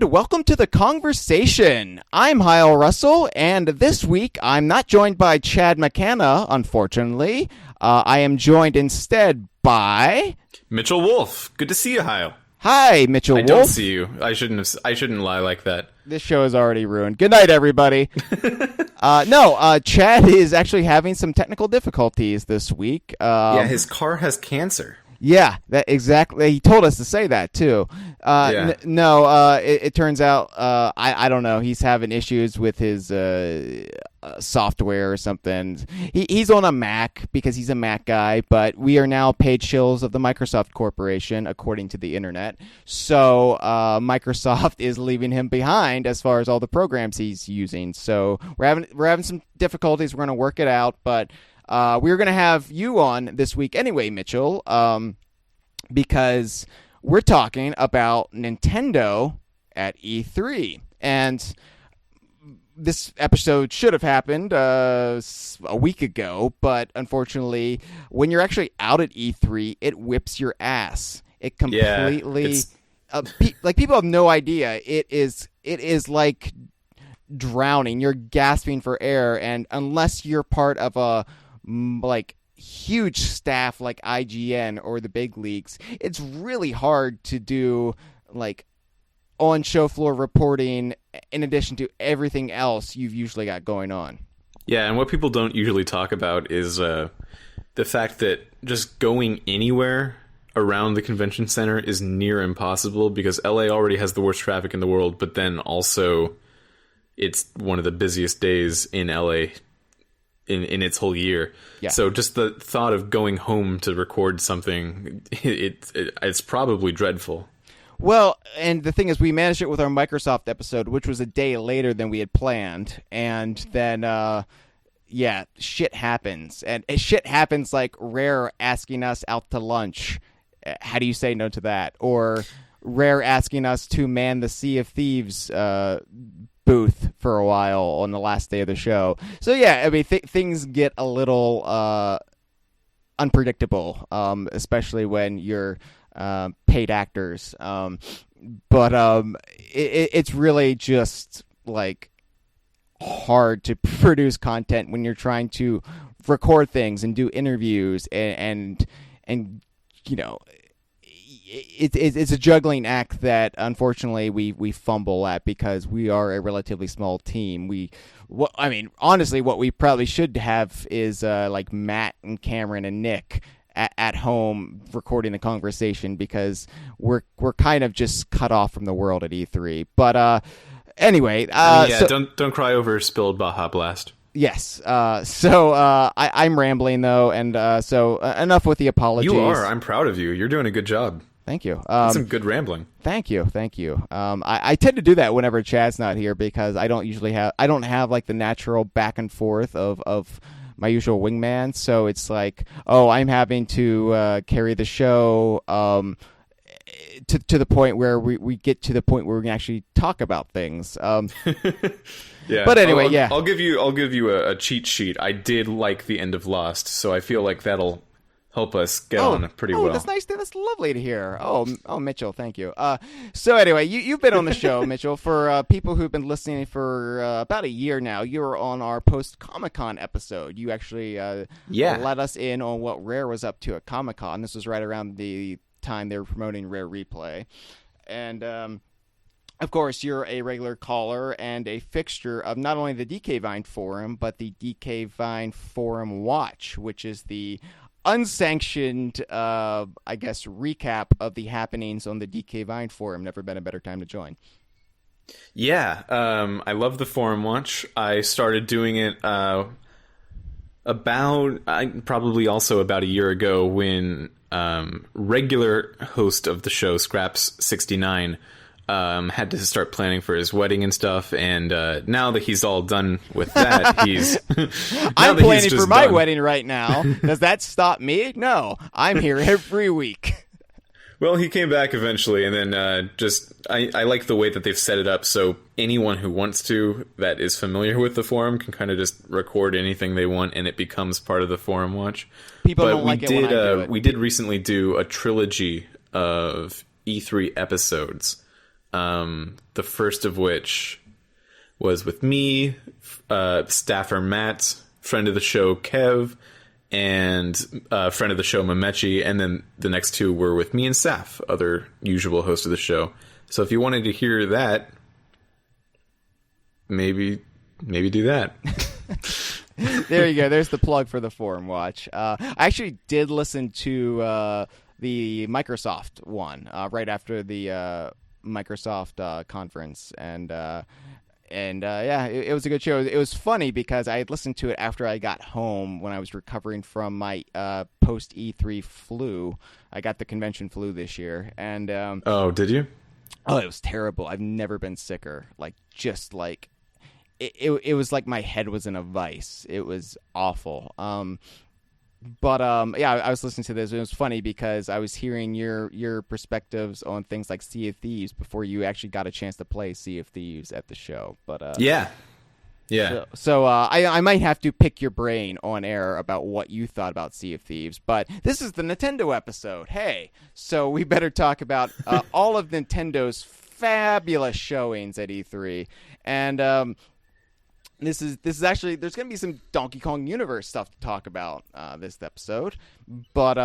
and welcome to the Kongversation. I'm Hyle Russell, and this week I'm not joined by Chad McKenna, unfortunately. I am joined instead by Mitchell Wolfe. Good to see you, Hyle. Hi, Mitchell Wolfe. I don't see you. I shouldn't lie like that. This show is already ruined. Good night, everybody. Chad is actually having some technical difficulties this week. His car has cancer. Yeah, that exactly. He told us to say that too. It turns out I don't know. He's having issues with his software or something. He's on a Mac because he's a Mac guy, but we are now paid shills of the Microsoft Corporation, according to the internet. So Microsoft is leaving him behind as far as all the programs he's using. So we're having some difficulties. We're going to work it out, but. We're going to have you on this week anyway, Mitchell, because we're talking about Nintendo at E3. And this episode should have happened a week ago, but unfortunately, when you're actually out at E3, it whips your ass. It completely... people have no idea. It is like drowning. You're gasping for air, and unless you're part of a... huge staff like IGN or the big leagues, it's really hard to do on show floor reporting in addition to everything else you've usually got going on. Yeah, and what people don't usually talk about is the fact that just going anywhere around the convention center is near impossible because LA already has the worst traffic in the world, but then also it's one of the busiest days in LA in its whole year. Yeah. So just the thought of going home to record something, it's probably dreadful. Well, and the thing is, we managed it with our Microsoft episode, which was a day later than we had planned. And then, shit happens. And shit happens like Rare asking us out to lunch. How do you say no to that? Or Rare asking us to man the Sea of Thieves booth for a while on the last day of the show. So yeah, I mean things get a little unpredictable, especially when you're paid actors. It's really just hard to produce content when you're trying to record things and do interviews and you know. It's a juggling act that unfortunately we fumble at because we are a relatively small team. Honestly, what we probably should have is Matt and Cameron and Nick at home recording the conversation because we're kind of just cut off from the world at E3. But anyway, don't cry over spilled Baja Blast. Yes. I'm rambling though, and so enough with the apologies. You are. I'm proud of you. You're doing a good job. Thank you. That's some good rambling. Thank you. I tend to do that whenever Chad's not here because I don't have the natural back and forth of my usual wingman. So it's I'm having to carry the show to the point where we get to the point where we can actually talk about things. Yeah. But anyway, I'll give you a cheat sheet. I did like the end of Lost, so I feel like that'll help us get on pretty well. That's nice. That's lovely to hear. Oh, Mitchell, thank you. So anyway, you've been on the show, Mitchell, for people who've been listening for about a year now. You were on our post Comic-Con episode. You actually let us in on what Rare was up to at Comic-Con. This was right around the time they were promoting Rare Replay, and of course, you're a regular caller and a fixture of not only the DK Vine forum, but the DK Vine Forum Watch, which is the unsanctioned, recap of the happenings on the DK Vine forum. Never been a better time to join. Yeah, I love the Forum Watch. I started doing it probably also about a year ago when regular host of the show, Scraps69, had to start planning for his wedding and stuff, and now that he's all done with that, I'm planning for my wedding right now. Does that stop me? No, I'm here every week. Well, he came back eventually, and then I like the way that they've set it up so anyone who wants to, that is familiar with the forum, can kind of just record anything they want, and it becomes part of the Forum Watch. People don't like it when I do it. We did recently do a trilogy of E3 episodes The first of which was with me, staffer Matt, friend of the show Kev, and friend of the show Mamechi, and then the next two were with me and Saf, other usual host of the show. So if you wanted to hear that, maybe do that. There you go. There's the plug for the Forum Watch. I actually did listen to the Microsoft one right after the Microsoft conference, and yeah, it was a good show. It was funny because I had listened to it after I got home when I was recovering from my post E3 flu. I got the convention flu this year, and oh, did you? Oh, it was terrible. I've never been sicker. It was like my head was in a vice. It was awful. But yeah, I was listening to this. It was funny because I was hearing your perspectives on things like Sea of Thieves before you actually got a chance to play Sea of Thieves at the show. But yeah. So I might have to pick your brain on air about what you thought about Sea of Thieves. But this is the Nintendo episode. Hey, so we better talk about all of Nintendo's fabulous showings at E3, and This is actually, there's going to be some Donkey Kong Universe stuff to talk about this episode, but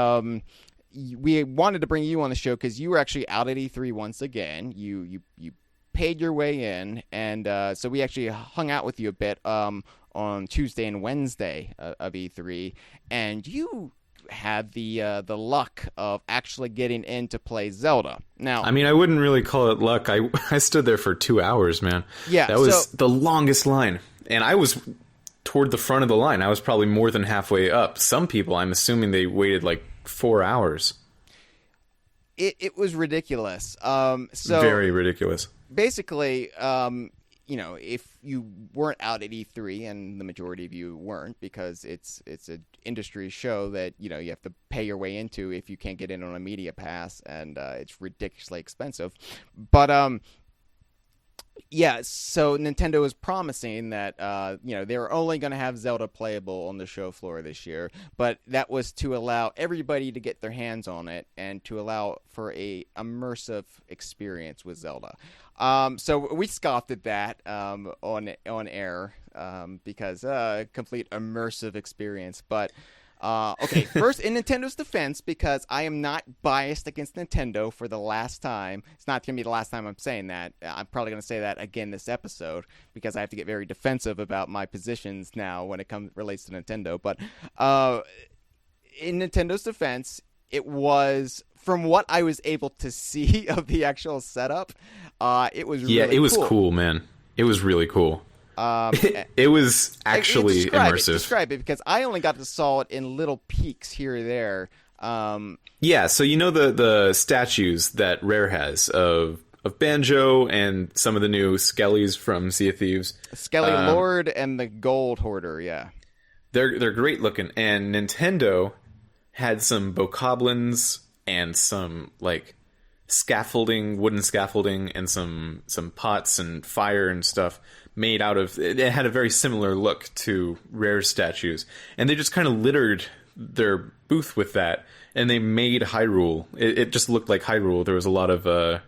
we wanted to bring you on the show because you were actually out at E3 once again. You paid your way in, and so we actually hung out with you a bit on Tuesday and Wednesday of E3, and you had the luck of actually getting in to play Zelda. Now, I mean, I wouldn't really call it luck. I stood there for 2 hours, man. Yeah, that was the longest line. And I was toward the front of the line. I was probably more than halfway up. Some people, I'm assuming they waited like 4 hours. It was ridiculous. So very ridiculous. Basically, if you weren't out at E3, and the majority of you weren't, because it's an industry show that you have to pay your way into if you can't get in on a media pass, and it's ridiculously expensive. But yeah, so Nintendo was promising that they were only going to have Zelda playable on the show floor this year, but that was to allow everybody to get their hands on it and to allow for a immersive experience with Zelda. So we scoffed at that on air because complete immersive experience, but. Okay, first, in Nintendo's defense, because I am not biased against Nintendo for the last time. It's not going to be the last time I'm saying that. I'm probably going to say that again this episode because I have to get very defensive about my positions now when it relates to Nintendo. But in Nintendo's defense, it was, from what I was able to see of the actual setup, it was really cool. Yeah, it was cool, man. It was really cool. It was actually immersive. Describe it, because I only got to saw it in little peeks here or there. Yeah, so the statues that Rare has of Banjo and some of the new Skellies from Sea of Thieves. Skelly Lord and the Gold Hoarder, yeah. They're great looking, and Nintendo had some bokoblins and some like wooden scaffolding, and some pots and fire and stuff made out of. It had a very similar look to Rare statues, and they just kind of littered their booth with that, and they made Hyrule. It just looked like Hyrule. There was a lot of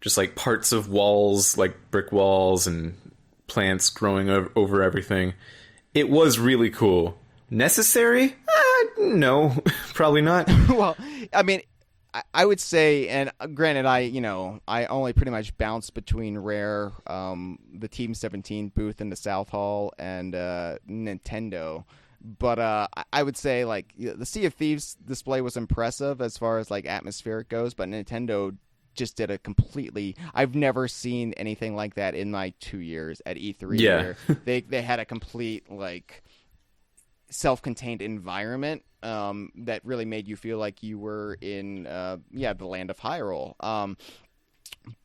just like parts of walls, like brick walls, and plants growing over everything. It was really cool. Necessary? No, probably not. Well, I mean, I would say, and granted, I only pretty much bounced between Rare, the Team 17 booth in the South Hall, and Nintendo. But I would say, like, the Sea of Thieves display was impressive as far as like atmospheric goes, but Nintendo just did a completely. I've never seen anything like that in my 2 years at E3. Yeah, they had a complete like self-contained environment that really made you feel like you were in the land of Hyrule.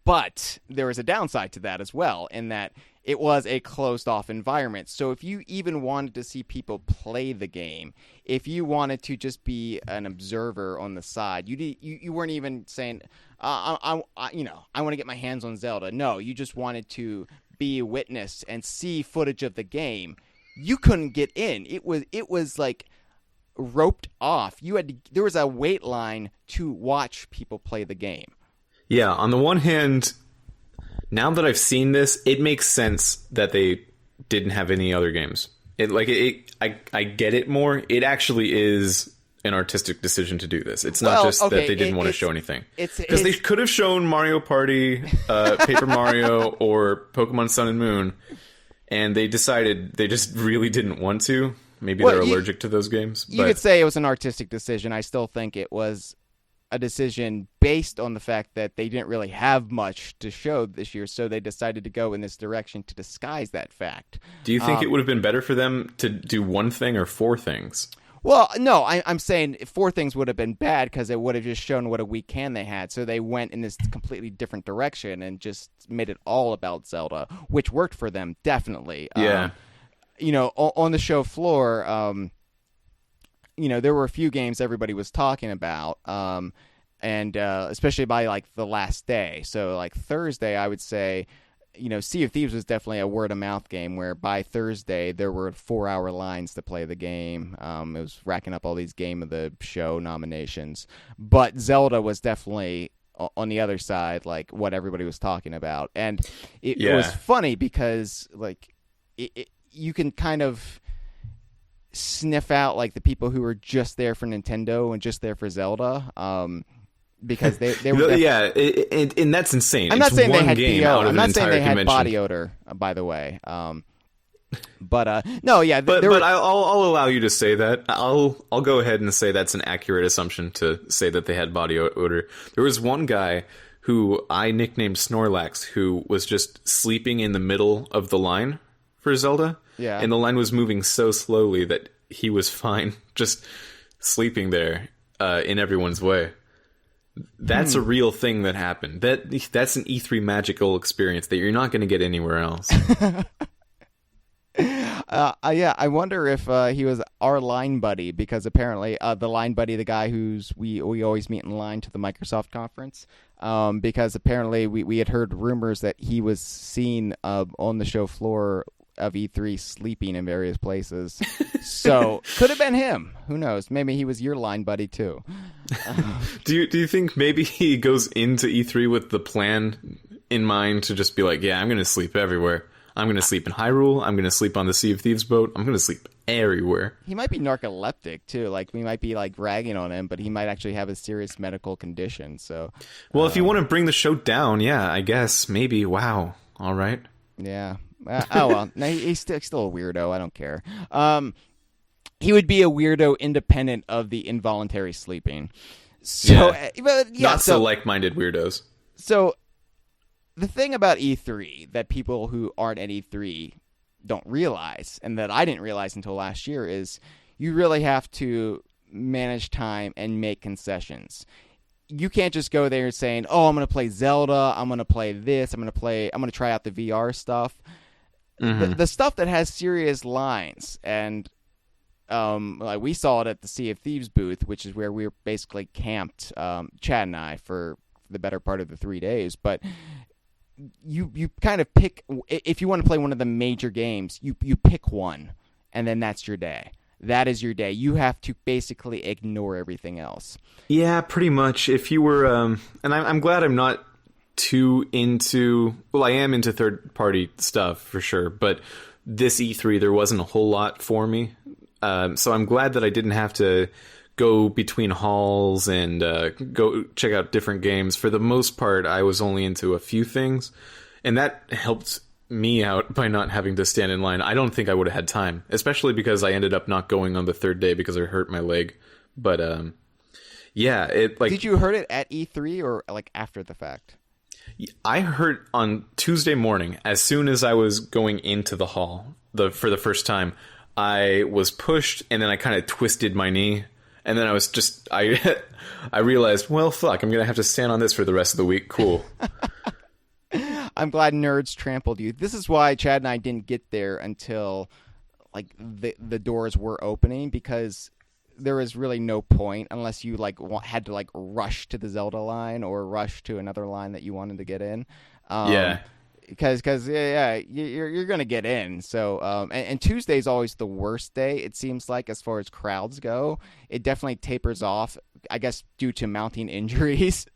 But there was a downside to that as well, in that it was a closed-off environment. So if you even wanted to see people play the game, if you wanted to just be an observer on the side, you weren't even saying, I want to get my hands on Zelda. No, you just wanted to be a witness and see footage of the game. You couldn't get in. It was like roped off. There was a wait line to watch people play the game. Yeah, on the one hand, now that I've seen this, it makes sense that they didn't have any other games. I get it more. It actually is an artistic decision to do this. It's not just that they didn't want to show anything. Because they could have shown Mario Party, Paper Mario, or Pokemon Sun and Moon, and they decided they just really didn't want to. Maybe they're allergic to those games. You could say it was an artistic decision. I still think it was a decision based on the fact that they didn't really have much to show this year, so they decided to go in this direction to disguise that fact. Do you think it would have been better for them to do one thing or four things? Well, no, I'm saying four things would have been bad because it would have just shown what a weak hand they had. So they went in this completely different direction and just made it all about Zelda, which worked for them, definitely. Yeah. On the show floor, there were a few games everybody was talking about, and especially by, like, the last day. So, like, Thursday, I would say, Sea of Thieves was definitely a word-of-mouth game where by Thursday there were 4-hour lines to play the game. It was racking up all these Game of the Show nominations. But Zelda was definitely on the other side, like, what everybody was talking about. And it was funny because, like, you can kind of sniff out, like, the people who were just there for Nintendo and just there for Zelda. Because they were and that's insane. I'm not saying they had BO. I'm not saying they had body odor, by the way. But no, yeah. But I'll allow you to say that. I'll go ahead and say that's an accurate assumption to say that they had body odor. There was one guy who I nicknamed Snorlax, who was just sleeping in the middle of the line for Zelda. Yeah. And the line was moving so slowly that he was fine just sleeping there in everyone's way. That's a real thing that happened. That's an E3 magical experience that you're not going to get anywhere else. Yeah, I wonder if he was our line buddy, because apparently the line buddy, the guy we always meet in line to the Microsoft conference, because apparently we had heard rumors that he was seen on the show floor of E3 sleeping in various places. So could have been him. Who knows? Maybe he was your line buddy too. Do you think maybe he goes into E3 with the plan in mind to just be like, yeah, I'm going to sleep everywhere. I'm going to sleep in Hyrule. I'm going to sleep on the Sea of Thieves boat. I'm going to sleep everywhere. He might be narcoleptic too. Like, we might be like ragging on him, but he might actually have a serious medical condition. So, well, if you want to bring the show down, yeah, I guess maybe. Wow. All right. Yeah. Oh well, no, he's still a weirdo. I don't care. He would be a weirdo independent of the involuntary sleeping. So, not so like-minded weirdos. So, the thing about E3 that people who aren't at E3 don't realize, and that I didn't realize until last year, is you really have to manage time and make concessions. You can't just go there saying, "Oh, I'm going to play Zelda. I'm going to play this. I'm going to try out the VR stuff." Mm-hmm. The stuff that has serious lines, and like we saw it at the Sea of Thieves booth, which is where we were basically camped, Chad and I, for the better part of the 3 days. But you kind of pick, if you want to play one of the major games, you pick one, and then that's your day. That is your day. You have to basically ignore everything else. Yeah, pretty much. If you were, and I'm glad I'm not too into, well, I am into third-party stuff for sure, but this E3 there wasn't a whole lot for me, so I'm glad that I didn't have to go between halls and go check out different games. For the most part, I was only into a few things, and that helped me out by not having to stand in line. I don't think I would have had time, especially because I ended up not going on the third day because I hurt my leg. But yeah, it like. Did you hurt it at E3 or like after the fact? I hurt on Tuesday morning. As soon as I was going into the hall for the first time, I was pushed, and then I kind of twisted my knee, and then I was just I realized, well, fuck, I'm gonna have to stand on this for the rest of the week. Cool. I'm glad nerds trampled you. This is why Chad and I didn't get there until like the doors were opening, because there was really no point unless you like had to like rush to the Zelda line or rush to another line that you wanted to get in. Because you're gonna get in. So and Tuesday's always the worst day, it seems like, as far as crowds go. It definitely tapers off, I guess, due to mounting injuries.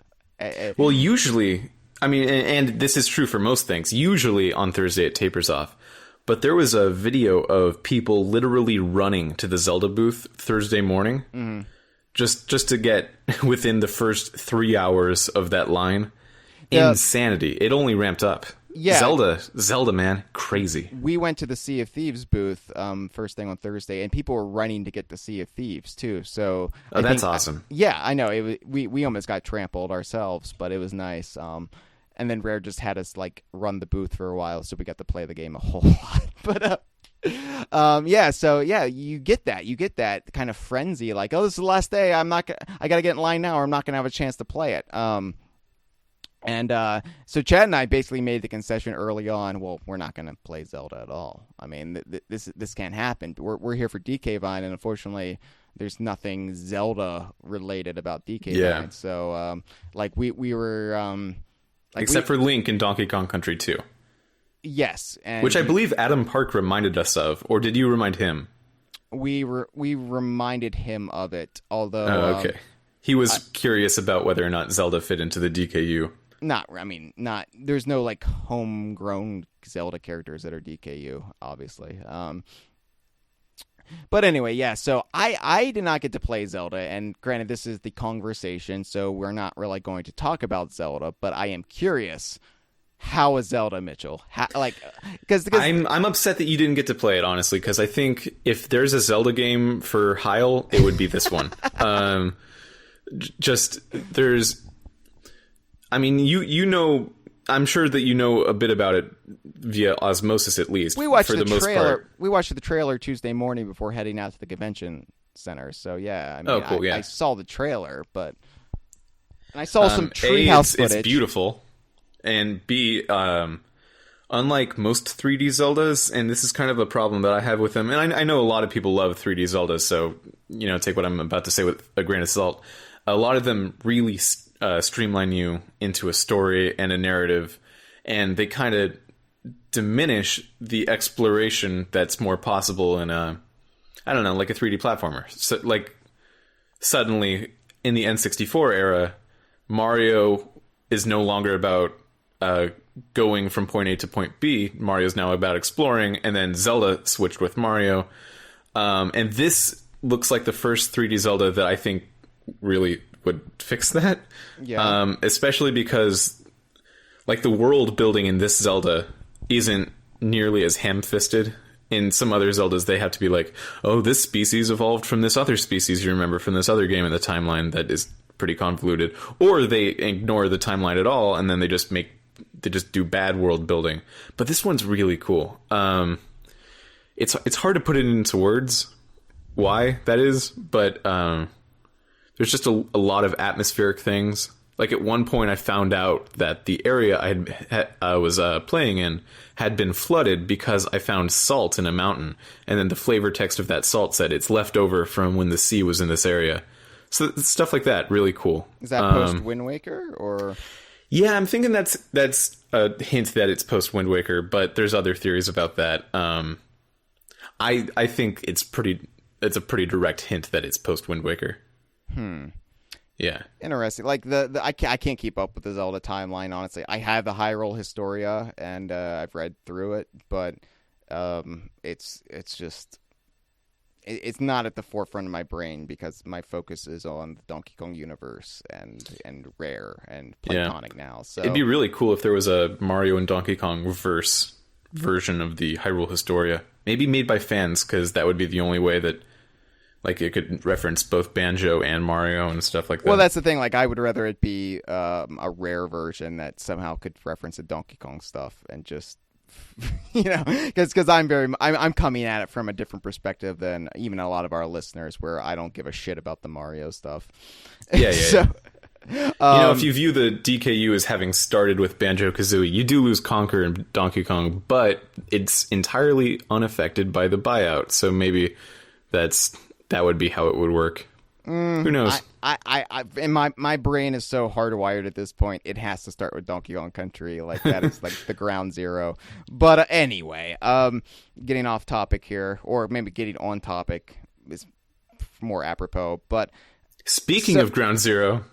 Well, usually I mean, and this is true for most things. Usually on Thursday it tapers off. But there was a video of people literally running to the Zelda booth Thursday morning just to get within the first 3 hours of that line. Insanity. It only ramped up. Yeah. Zelda, man, crazy. We went to the Sea of Thieves booth first thing on Thursday, and people were running to get the Sea of Thieves, too. So that's awesome. Yeah, I know. We almost got trampled ourselves, but it was nice. And then Rare just had us like run the booth for a while, so we got to play the game a whole lot. But you get that kind of frenzy, like, oh, this is the last day. I got to get in line now, or I'm not gonna have a chance to play it. So Chad and I basically made the concession early on. Well, we're not gonna play Zelda at all. I mean, this can't happen. We're here for DK Vine, and unfortunately, there's nothing Zelda related about DK Vine. So we were. Except for Link in Donkey Kong Country 2. Yes. Which I believe Adam Park reminded us of. Or did you remind him? We reminded him of it, although... Oh, okay. He was curious about whether or not Zelda fit into the DKU. Not. There's no, like, homegrown Zelda characters that are DKU, obviously. But anyway, yeah, so I did not get to play Zelda, and granted, this is the Kongversation, so we're not really going to talk about Zelda, but I am curious, how is Zelda, Mitchell? Because I'm upset that you didn't get to play it, honestly, because I think if there's a Zelda game for Hyle, it would be this one. I'm sure that you know a bit about it via osmosis, at least. We watched the trailer. We watched the trailer Tuesday morning before heading out to the convention center. So yeah, I saw the trailer, and I saw some treehouse footage. It's beautiful, and B, unlike most 3D Zeldas, and this is kind of a problem that I have with them, and I know a lot of people love 3D Zeldas, so take what I'm about to say with a grain of salt. A lot of them really streamline you into a story and a narrative, and they kind of diminish the exploration that's more possible in like a 3D platformer. So, like, suddenly in the N64 era, Mario is no longer about going from point A to point B. Mario's now about exploring, and then Zelda switched with Mario. And this looks like the first 3D Zelda that I think really would fix that. Yeah. Especially because, like, the world building in this Zelda isn't nearly as ham-fisted. In some other Zeldas, they have to be like, oh, this species evolved from this other species you remember from this other game in the timeline that is pretty convoluted. Or they ignore the timeline at all, and then they just do bad world building. But this one's really cool. It's hard to put it into words why that is, but there's just a lot of atmospheric things. Like, at one point, I found out that the area I was playing in had been flooded because I found salt in a mountain, and then the flavor text of that salt said it's left over from when the sea was in this area. So stuff like that, really cool. Is that post Wind Waker, or? Yeah, I'm thinking that's a hint that it's post Wind Waker, but there's other theories about that. I think it's a pretty direct hint that it's post Wind Waker. Yeah. Interesting. Like I can't keep up with the Zelda timeline, honestly. I have the Hyrule Historia, and I've read through it, but it's not at the forefront of my brain because my focus is on the Donkey Kong universe and Rare and Platonic now. So it'd be really cool if there was a Mario and Donkey Kong version of the Hyrule Historia, maybe made by fans, because that would be the only way that, like, it could reference both Banjo and Mario and stuff like that. Well, that's the thing. Like, I would rather it be a Rare version that somehow could reference the Donkey Kong stuff and just, because I'm coming at it from a different perspective than even a lot of our listeners, where I don't give a shit about the Mario stuff. Yeah. So, if you view the DKU as having started with Banjo-Kazooie, you do lose Conker and Donkey Kong, but it's entirely unaffected by the buyout. So maybe that would be how it would work. Who knows? And my brain is so hardwired at this point. It has to start with Donkey Kong Country. Like, that is like the ground zero. But anyway, getting off topic here, or maybe getting on topic is more apropos. But speaking of ground zero,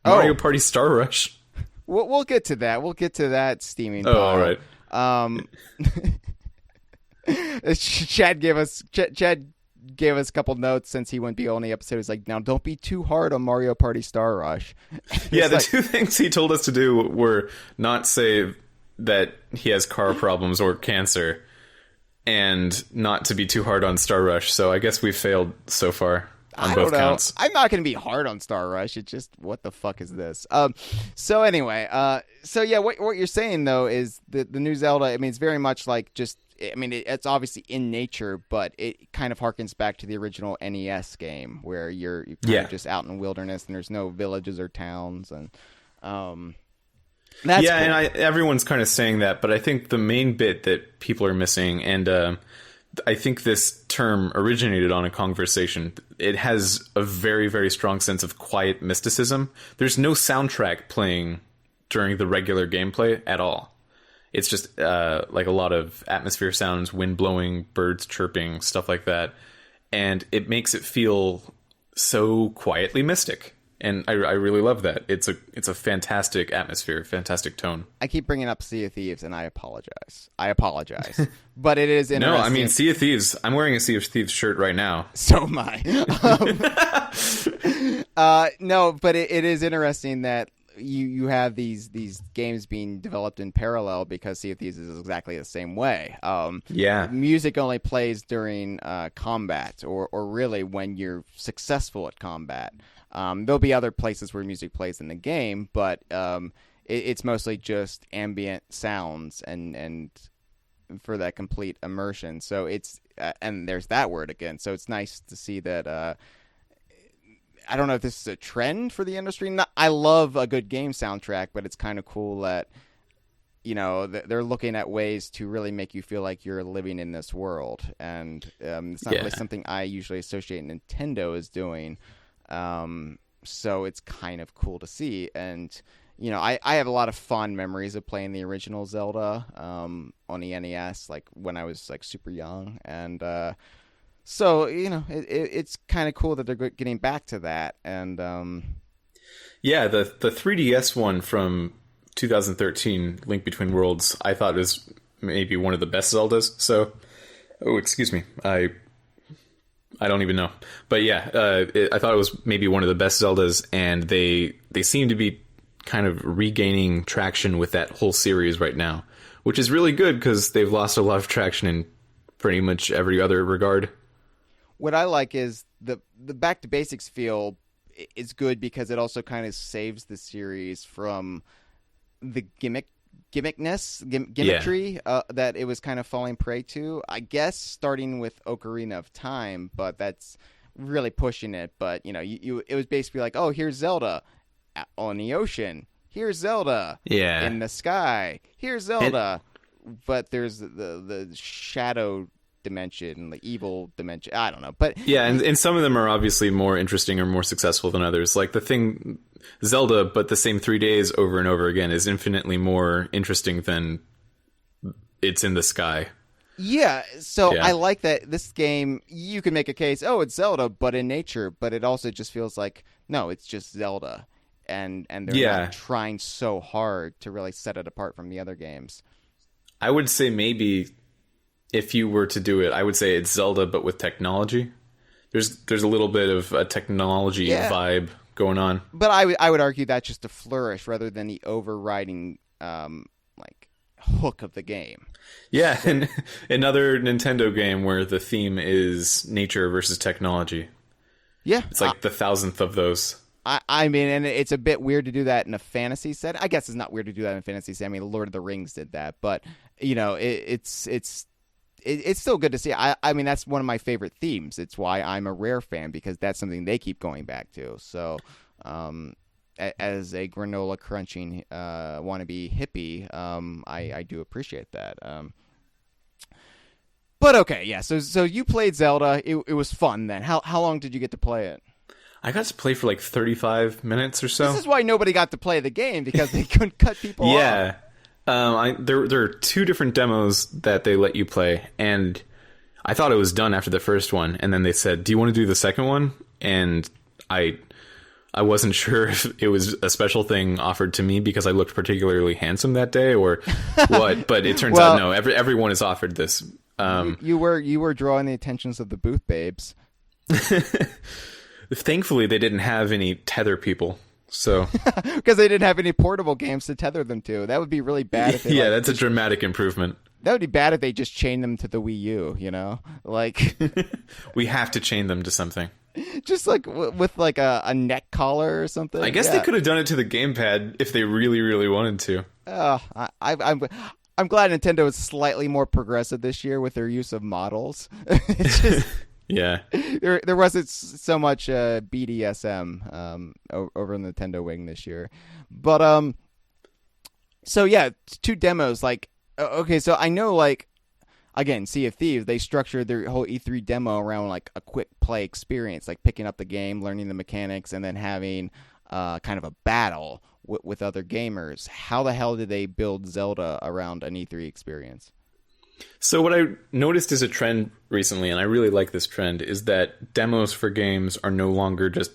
Mario Party Star Rush. We'll get to that. We'll get to that steaming pile. Oh, all right. Chad gave us a couple notes since he wouldn't be on the episode. He's like, now don't be too hard on Mario Party Star Rush. Yeah, the two things he told us to do were not say that he has car problems or cancer, and not to be too hard on Star Rush. So I guess we failed so far on both counts. I'm not going to be hard on Star Rush. It's just, what the fuck is this? So anyway, what you're saying though is the new Zelda. I mean, it's very much like just. I mean, it's obviously in nature, but it kind of harkens back to the original NES game where you're kind of just out in the wilderness and there's no villages or towns, and that's cool. And everyone's kind of saying that, but I think the main bit that people are missing, and I think this term originated on a Kongversation. It has a very, very strong sense of quiet mysticism. There's no soundtrack playing during the regular gameplay at all. It's just like a lot of atmosphere sounds, wind blowing, birds chirping, stuff like that. And it makes it feel so quietly mystic. And I really love that. It's a fantastic atmosphere, fantastic tone. I keep bringing up Sea of Thieves, and I apologize. But it is interesting. No, I mean, Sea of Thieves. I'm wearing a Sea of Thieves shirt right now. So am I. No, but it is interesting that you have these games being developed in parallel, because Sea of Thieves is exactly the same way. Music only plays during combat, or really when you're successful at combat. There'll be other places where music plays in the game, but it's mostly just ambient sounds and for that complete immersion. So it's and there's that word again. So it's nice to see that. I don't know if this is a trend for the industry. I love a good game soundtrack, but it's kind of cool that, they're looking at ways to really make you feel like you're living in this world. And it's not really something I usually associate Nintendo as doing. So it's kind of cool to see. And, I have a lot of fond memories of playing the original Zelda on the NES, like when I was like super young. And so, it's kind of cool that they're getting back to that. And the 3DS one from 2013, Link Between Worlds, I thought was maybe one of the best Zeldas. So, excuse me, I don't even know. But I thought it was maybe one of the best Zeldas, and they seem to be kind of regaining traction with that whole series right now, which is really good because they've lost a lot of traction in pretty much every other regard. What I like is the back to basics feel is good because it also kind of saves the series from the gimmickry that it was kind of falling prey to. I guess starting with Ocarina of Time, but that's really pushing it. But it was basically like, oh, here's Zelda on the ocean. Here's Zelda in the sky. Here's Zelda, but there's the shadow dimension, the evil dimension. I don't know, but and some of them are obviously more interesting or more successful than others. Like the thing Zelda, but the same 3 days over and over again is infinitely more interesting than it's in the sky. I like that this game, you can make a case, oh, it's Zelda but in nature, but it also just feels like, no, it's just Zelda, and they're not trying so hard to really set it apart from the other games. I would say maybe if you were to do it, I would say it's Zelda, but with technology. There's a little bit of a technology vibe going on. But I would argue that's just a flourish rather than the overriding hook of the game. Yeah, and another Nintendo game where the theme is nature versus technology. Yeah. It's like the 1000th of those. I mean, and it's a bit weird to do that in a fantasy set. I guess it's not weird to do that in a fantasy set. I mean, Lord of the Rings did that, but it's still good to see. I mean, that's one of my favorite themes. It's why I'm a Rare fan, because that's something they keep going back to. So, as a granola crunching wannabe hippie, I do appreciate that. But okay, so you played Zelda. It was fun then. How long did you get to play it? I got to play for like 35 minutes or so. This is why nobody got to play the game, because they couldn't cut people off. There are two different demos that they let you play, and I thought it was done after the first one, and then they said, do you want to do the second one? And I I wasn't sure if it was a special thing offered to me because I looked particularly handsome that day or what, but it turns out no, everyone is offered this. You were drawing the attentions of the booth babes. Thankfully, they didn't have any tether people. So because they didn't have any portable games to tether them to. That would be really bad if they that's a dramatic improvement. That would be bad if they just chained them to the Wii U, you know? Like we have to chain them to something. Just like with like a neck collar or something. I guess they could have done it to the gamepad if they really, really wanted to. I'm glad Nintendo is slightly more progressive this year with their use of models. It's just yeah. There wasn't so much BDSM over in the Nintendo wing this year. But so yeah, 2 demos. Like okay, so I know like again, Sea of Thieves, they structured their whole E3 demo around like a quick play experience, like picking up the game, learning the mechanics, and then having kind of a battle with other gamers. How the hell did they build Zelda around an E3 experience? So what I noticed is a trend recently, and I really like this trend, is that demos for games are no longer just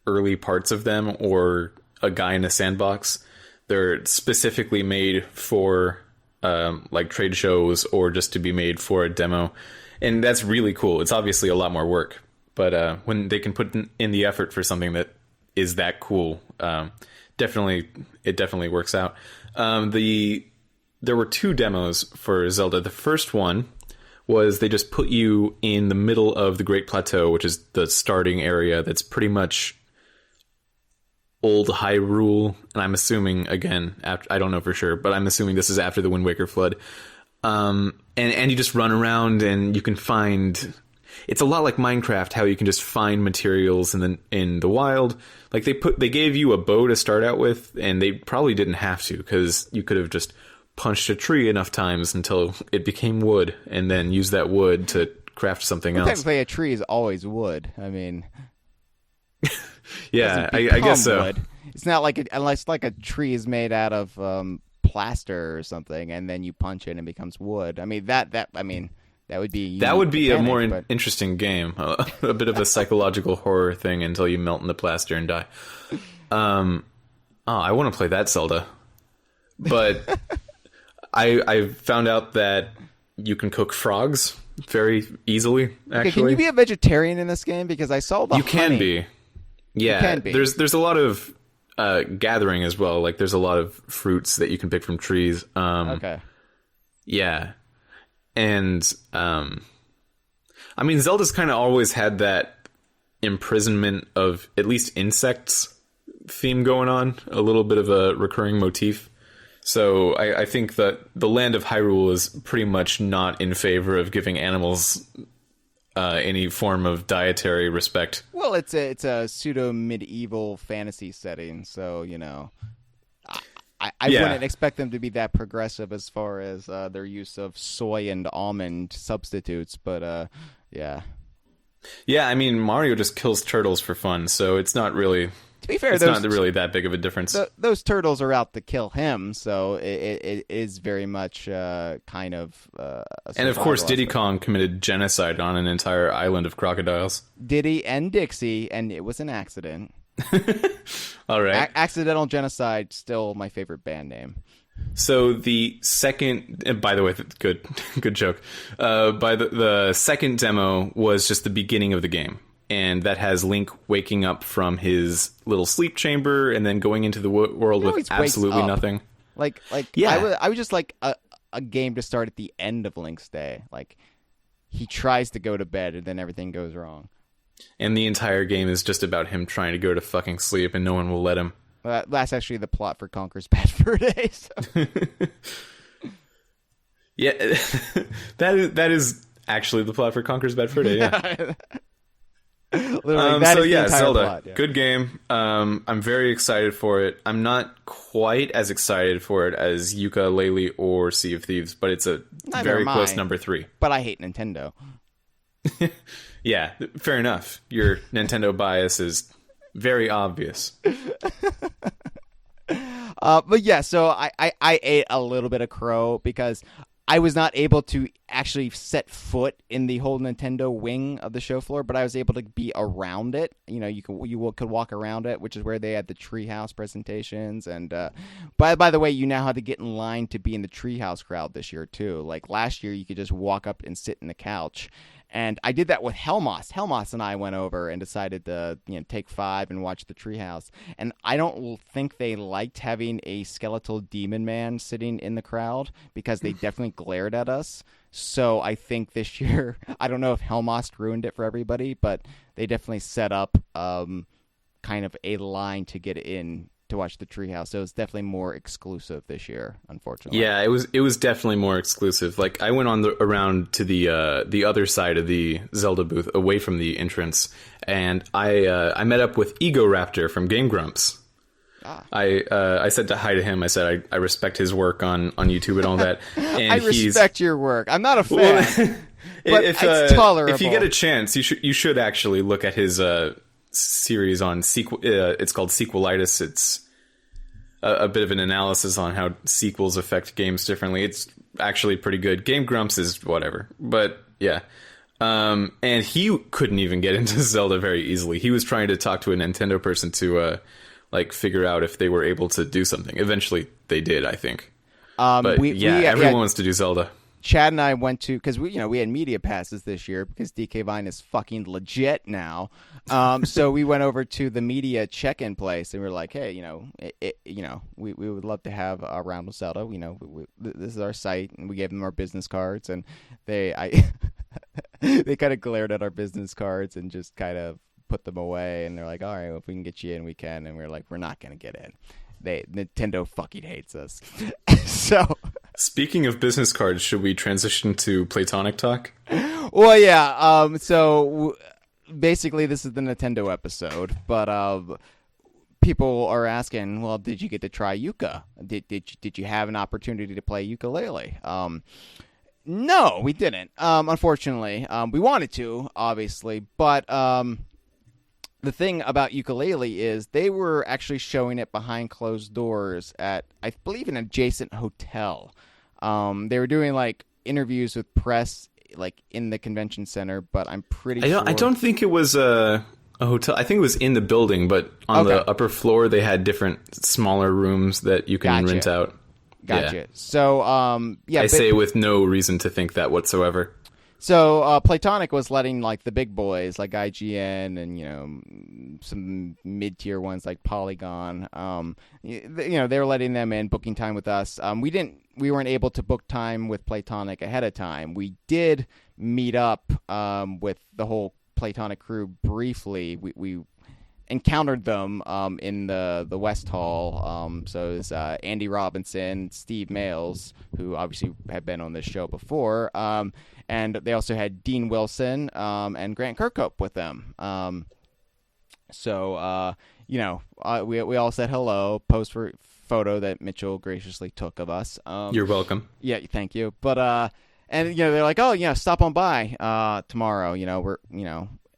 early parts of them or a guy in a sandbox. They're specifically made for like trade shows or just to be made for a demo. And that's really cool. It's obviously a lot more work. But when they can put in the effort for something that is that cool, it definitely works out. There were 2 demos for Zelda. The first one was they just put you in the middle of the Great Plateau, which is the starting area that's pretty much old Hyrule, and I'm assuming, again, I don't know for sure, but I'm assuming this is after the Wind Waker flood. And you just run around and you can find... It's a lot like Minecraft, how you can just find materials in the wild. Like they gave you a bow to start out with, and they probably didn't have to, because you could have just punched a tree enough times until it became wood, and then used that wood to craft something else. Technically, a tree is always wood. I mean... Yeah, I guess so. Wood. It's not like unless like a tree is made out of plaster or something, and then you punch it and it becomes wood. I mean that would be a more interesting game, a bit of a psychological horror thing until you melt in the plaster and die. I want to play that Zelda, but I found out that you can cook frogs very easily. Actually, okay, can you be a vegetarian in this game? Because I saw the you can be. Yeah, can be. There's a lot of gathering as well. Like there's a lot of fruits that you can pick from trees. Okay. Yeah, and I mean Zelda's kind of always had that imprisonment of at least insects theme going on, a little bit of a recurring motif. So I think that the land of Hyrule is pretty much not in favor of giving animals any form of dietary respect. Well, it's a pseudo medieval fantasy setting, so you know, I wouldn't expect them to be that progressive as far as their use of soy and almond substitutes. But yeah. I mean, Mario just kills turtles for fun, so it's not really. To be fair, it's not really that big of a difference. Those turtles are out to kill him, so it is very much kind of. And of course, Diddy Kong committed genocide on an entire island of crocodiles. Diddy and Dixie, and it was an accident. All right. Accidental Genocide, still my favorite band name. So the second, by the way, good joke. By the second demo was just the beginning of the game. And that has Link waking up from his little sleep chamber and then going into the world with absolutely nothing. Like yeah. I would just like a game to start at the end of Link's day. Like he tries to go to bed and then everything goes wrong. And the entire game is just about him trying to go to fucking sleep and no one will let him. That's actually the plot for Conker's Bad Fur Day. So. Yeah, that is actually the plot for Conker's Bad Fur Day. Yeah. Zelda, plot, yeah. Good game. I'm very excited for it. I'm not quite as excited for it as Yooka-Laylee or Sea of Thieves, but it's a very close number 3. But I hate Nintendo. Yeah, fair enough. Your Nintendo bias is very obvious. But yeah, so I ate a little bit of crow because I was not able to actually set foot in the whole Nintendo wing of the show floor, but I was able to be around it. You know, you could walk around it, which is where they had the Treehouse presentations. And by the way, you now have to get in line to be in the Treehouse crowd this year too. Like last year, you could just walk up and sit in the couch. And I did that with Helmos. Helmos and I went over and decided to take 5 and watch the Treehouse. And I don't think they liked having a skeletal demon man sitting in the crowd because they definitely glared at us. So I think this year, I don't know if Helmos ruined it for everybody, but they definitely set up kind of a line to get in to watch the Treehouse. So it's definitely more exclusive this year, unfortunately. Yeah, it was definitely more exclusive. Like I went around to the other side of the Zelda booth, away from the entrance, and I met up with Ego Raptor from Game Grumps. I said hi to him. I said I respect his work on YouTube and all that. And I respect your work. I'm not a fan, but it's tolerable. If you get a chance, you should actually look at his series on sequel. It's called Sequelitis. It's a bit of an analysis on how sequels affect games differently. It's actually pretty good. Game Grumps is whatever, but yeah. And he couldn't even get into Zelda very easily. He was trying to talk to a Nintendo person to figure out if they were able to do something. Eventually, they did, I think. But everyone wants to do Zelda. Chad and I went to, because we had media passes this year because DK Vine is fucking legit now. So we went over to the media check-in place and we were like, hey, we would love to have a round of Zelda. This is our site, and we gave them our business cards, and they kind of glared at our business cards and just kind of put them away. And they're like, all right, well, if we can get you in, we can. And we're like, we're not going to get in. Nintendo fucking hates us. So. Speaking of business cards, should we transition to Platonic talk? Well, yeah. So basically, this is the Nintendo episode, but people are asking, well, did you get to try Yooka? Did you have an opportunity to play Yooka-Laylee? No, we didn't. Unfortunately, we wanted to, obviously, but the thing about Yooka-Laylee is they were actually showing it behind closed doors at, I believe, an adjacent hotel. They were doing interviews with press in the convention center, but I'm pretty sure. I don't think it was a hotel. I think it was in the building, but on the upper floor they had different smaller rooms that you can rent out. Gotcha. Yeah. So I say with no reason to think that whatsoever. So Platonic was letting the big boys like IGN and some mid-tier ones like Polygon. They were letting them in, booking time with us. We weren't able to book time with Platonic ahead of time. We did meet up with the whole Platonic crew briefly. We encountered them in the West Hall. So it was Andy Robinson, Steve Males, who obviously had been on this show before. And they also had Dean Wilson and Grant Kirkhope with them. We all said hello, posed for photo that Mitchell graciously took of us. You're welcome. Yeah, thank you. But they're like, oh, stop on by tomorrow.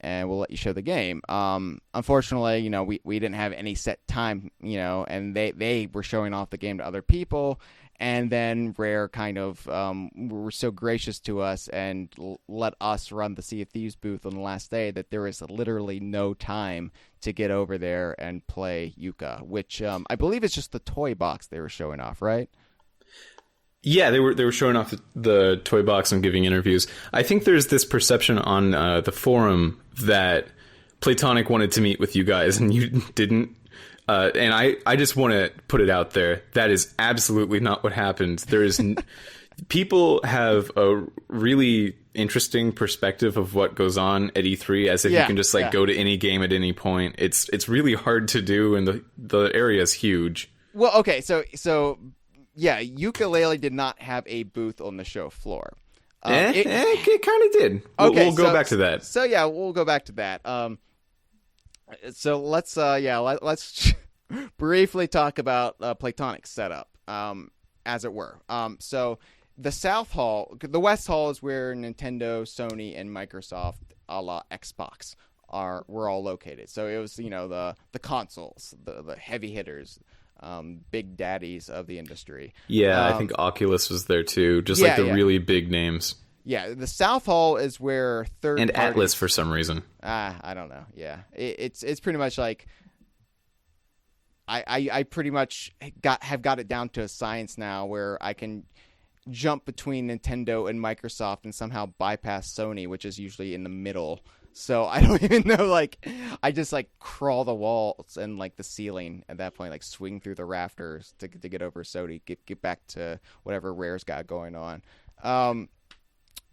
And we'll let you show the game. Unfortunately, we didn't have any set time. And they were showing off the game to other people. And then Rare kind of were so gracious to us and let us run the Sea of Thieves booth on the last day that there was literally no time to get over there and play Yooka, which I believe is just the toy box they were showing off, right? Yeah, they were showing off the toy box and giving interviews. I think there's this perception on the forum that Platonic wanted to meet with you guys and you didn't. And I just want to put it out there. That is absolutely not what happened. There is people have a really interesting perspective of what goes on at E3 as if you can just go to any game at any point. It's really hard to do, and the area is huge. Well, okay, so yeah, Yooka-Laylee did not have a booth on the show floor. It kind of did. We'll go back to that. So yeah, we'll go back to that. So let's briefly talk about Platonic's setup, as it were. So the South Hall, the West Hall is where Nintendo, Sony, and Microsoft, a la Xbox, were all located. So it was the consoles, the heavy hitters. big daddies of the industry. Yeah, I think Oculus was there too, just like the really big names. Yeah, the South Hall is where third and parties... Atlas for some reason. I don't know. Yeah, it's pretty much like I pretty much have got it down to a science now where I can jump between Nintendo and Microsoft and somehow bypass Sony, which is usually in the middle. So I don't even know, like, I just, like, crawl the walls and, like, the ceiling at that point, like, swing through the rafters to get over Sony, get back to whatever Rare's got going on.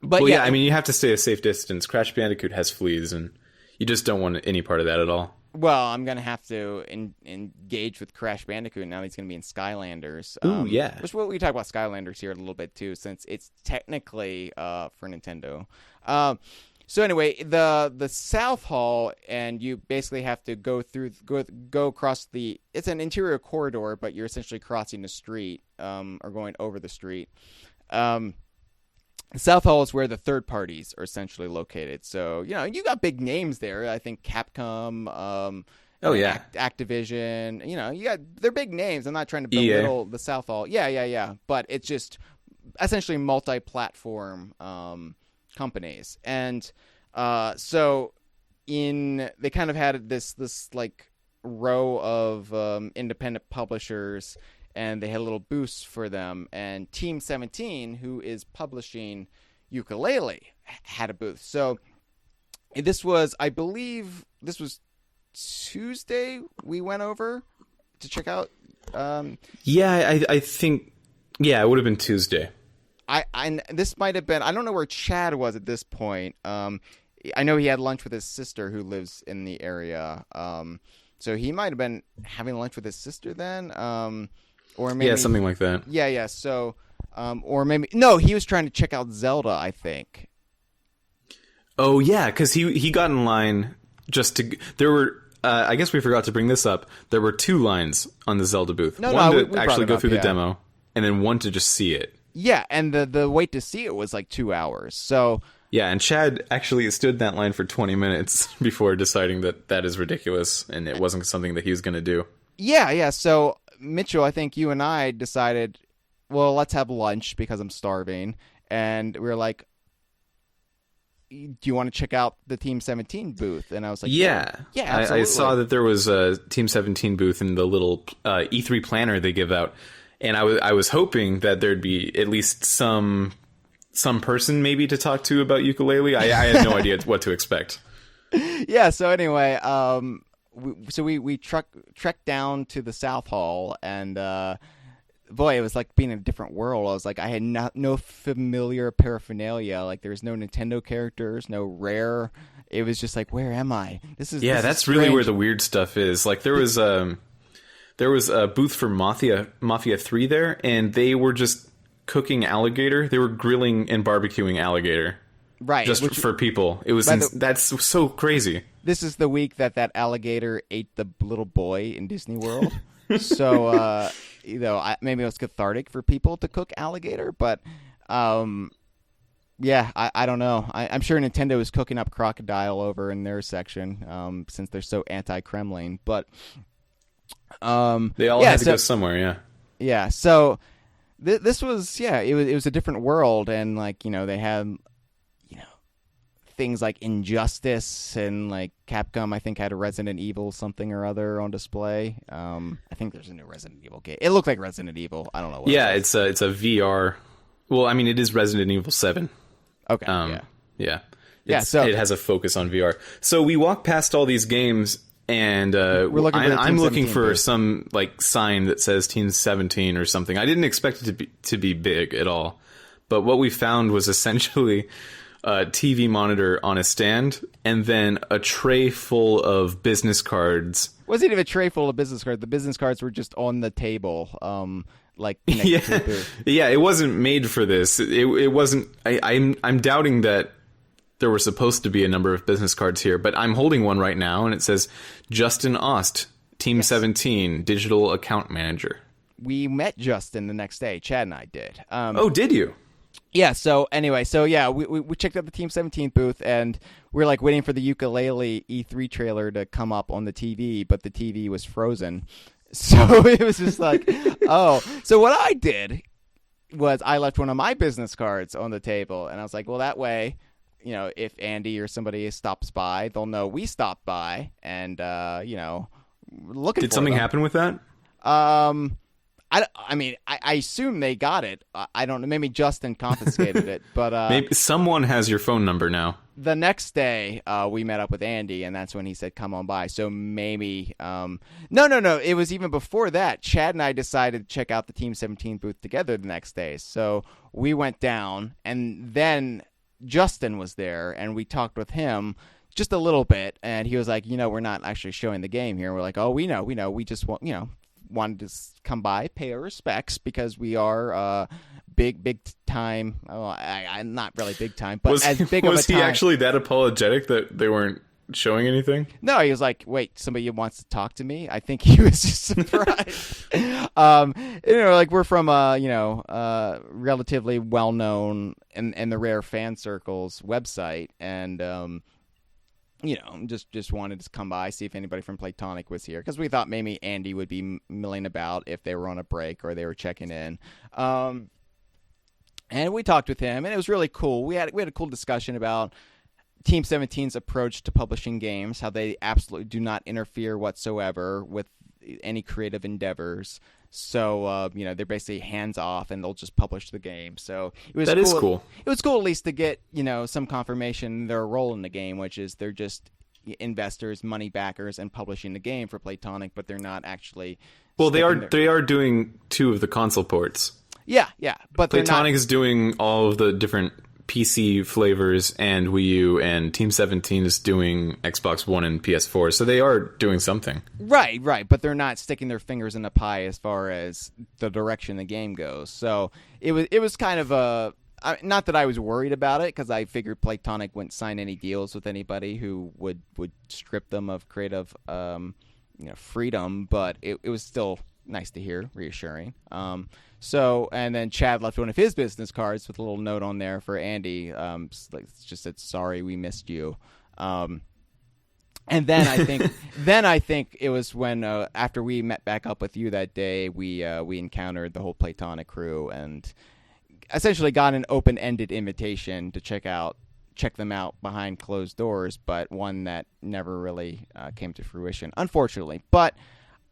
But yeah, I mean, you have to stay a safe distance. Crash Bandicoot has fleas, and you just don't want any part of that at all. Well, I'm going to have to engage with Crash Bandicoot now that he's going to be in Skylanders. Ooh, yeah. Which we talk about Skylanders here a little bit, too, since it's technically for Nintendo. So anyway, the South Hall, and you basically have to go across the... It's an interior corridor, but you're essentially crossing the street, or going over the street. The South Hall is where the third parties are essentially located. So, you got big names there. I think Capcom, Activision, they're big names. I'm not trying to belittle the South Hall. Yeah. But it's just essentially multi-platform companies. And so they kind of had this like row of independent publishers, and they had a little boost for them. And Team 17, who is publishing Yooka-Laylee, had a booth. So I believe this was Tuesday we went over to check out. I think, it would have been Tuesday. This might have been, I don't know where Chad was at this point. I know he had lunch with his sister who lives in the area. So he might have been having lunch with his sister then. Or maybe, something like that. Yeah. So, or maybe, no, he was trying to check out Zelda, I think. Oh, yeah, because he got in line there were, I guess we forgot to bring this up. There were 2 lines on the Zelda booth. One to actually go through the demo, and then one to just see it. Yeah, and the wait to see it was like 2 hours. So yeah, and Chad actually stood in that line for 20 minutes before deciding that is ridiculous and it wasn't something that he was going to do. Yeah. So Mitchell, I think you and I decided, well, let's have lunch because I'm starving, and we were like, do you want to check out the Team 17 booth? And I was like, yeah, absolutely. I saw that there was a Team 17 booth in the little E3 planner they give out. And I was hoping that there'd be at least some person maybe to talk to about Yooka-Laylee. I had no idea what to expect. Yeah. So anyway, we trekked down to the South Hall, and boy, it was like being in a different world. I was like, I had no familiar paraphernalia. Like, there's no Nintendo characters, no Rare. It was just like, where am I? That's really where the weird stuff is. Like, there was a booth for Mafia 3 there, and they were just cooking alligator. They were grilling and barbecuing alligator. Right. Just for people. It was that's so crazy. This is the week that alligator ate the little boy in Disney World. So, maybe it was cathartic for people to cook alligator, but I don't know. I'm sure Nintendo is cooking up crocodile over in their section, since they're so anti-Kremlin, but... they all had to go somewhere, yeah. So this was it was a different world, and like they had things like Injustice, and like Capcom I think had a Resident Evil something or other on display. I think there's a new Resident Evil game. It looked like Resident Evil. I don't know what it's a VR. Well, I mean, it is Resident Evil 7. Okay. So it has a focus on VR. So we walk past all these games. And I'm looking for some like sign that says Team 17 or something. I didn't expect it to be big at all, but what we found was essentially a TV monitor on a stand, and then a tray full of business cards. It wasn't even a tray full of business cards. The business cards were just on the table, like connected to the booth. Yeah, it wasn't made for this. It wasn't. I'm doubting that. There were supposed to be a number of business cards here, but I'm holding one right now, and it says Justin Ost, Team 17, Digital Account Manager. We met Justin the next day. Chad and I did. Did you? Yeah, so anyway, we checked out the Team 17 booth, and we were like waiting for the Yooka-Laylee E3 trailer to come up on the TV, but the TV was frozen. So it was just like, oh. So what I did was I left one of my business cards on the table, and I was like, well, that way, if Andy or somebody stops by, they'll know we stopped by, and looking. Did something happen with that? I mean, I assume they got it. I don't know. Maybe Justin confiscated it, but maybe someone has your phone number now. The next day, we met up with Andy, and that's when he said, "Come on by." So maybe, no. It was even before that. Chad and I decided to check out the Team 17 booth together the next day. So we went down, and then Justin was there, and we talked with him just a little bit, and he was like, we're not actually showing the game here. We're like, oh, we know. We just want, wanted to come by, pay our respects, because we are big time. Well, I'm not really big time, but as big of a time. Was he actually that apologetic that they weren't showing anything? No, he was like, wait, somebody wants to talk to me? I think he was just surprised. Like we're from relatively well-known in the rare fan circles website, and just wanted to come by, see if anybody from Playtonic was here, because we thought maybe Andy would be milling about if they were on a break or they were checking in. And we talked with him, and it was really cool. We had a cool discussion about Team 17's approach to publishing games, how they absolutely do not interfere whatsoever with any creative endeavors. So, they're basically hands off, and they'll just publish the game. So that is cool. It was cool at least to get, some confirmation their role in the game, which is they're just investors, money backers, and publishing the game for Playtonic, but they're not actually. Well, they are doing 2 of the console ports. Yeah, but Playtonic is doing all of the different PC flavors and Wii U, and Team 17 is doing Xbox One and PS4, so they are doing something. Right, but they're not sticking their fingers in the pie as far as the direction the game goes. So it was kind of a... Not that I was worried about it, because I figured Playtonic wouldn't sign any deals with anybody who would strip them of creative freedom, but it was still nice to hear, reassuring. So, and then Chad left one of his business cards with a little note on there for Andy. Just said, "Sorry, we missed you." And then I think it was when after we met back up with you that day, we encountered the whole Playtonic crew and essentially got an open-ended invitation to check them out behind closed doors, but one that never really came to fruition, unfortunately. But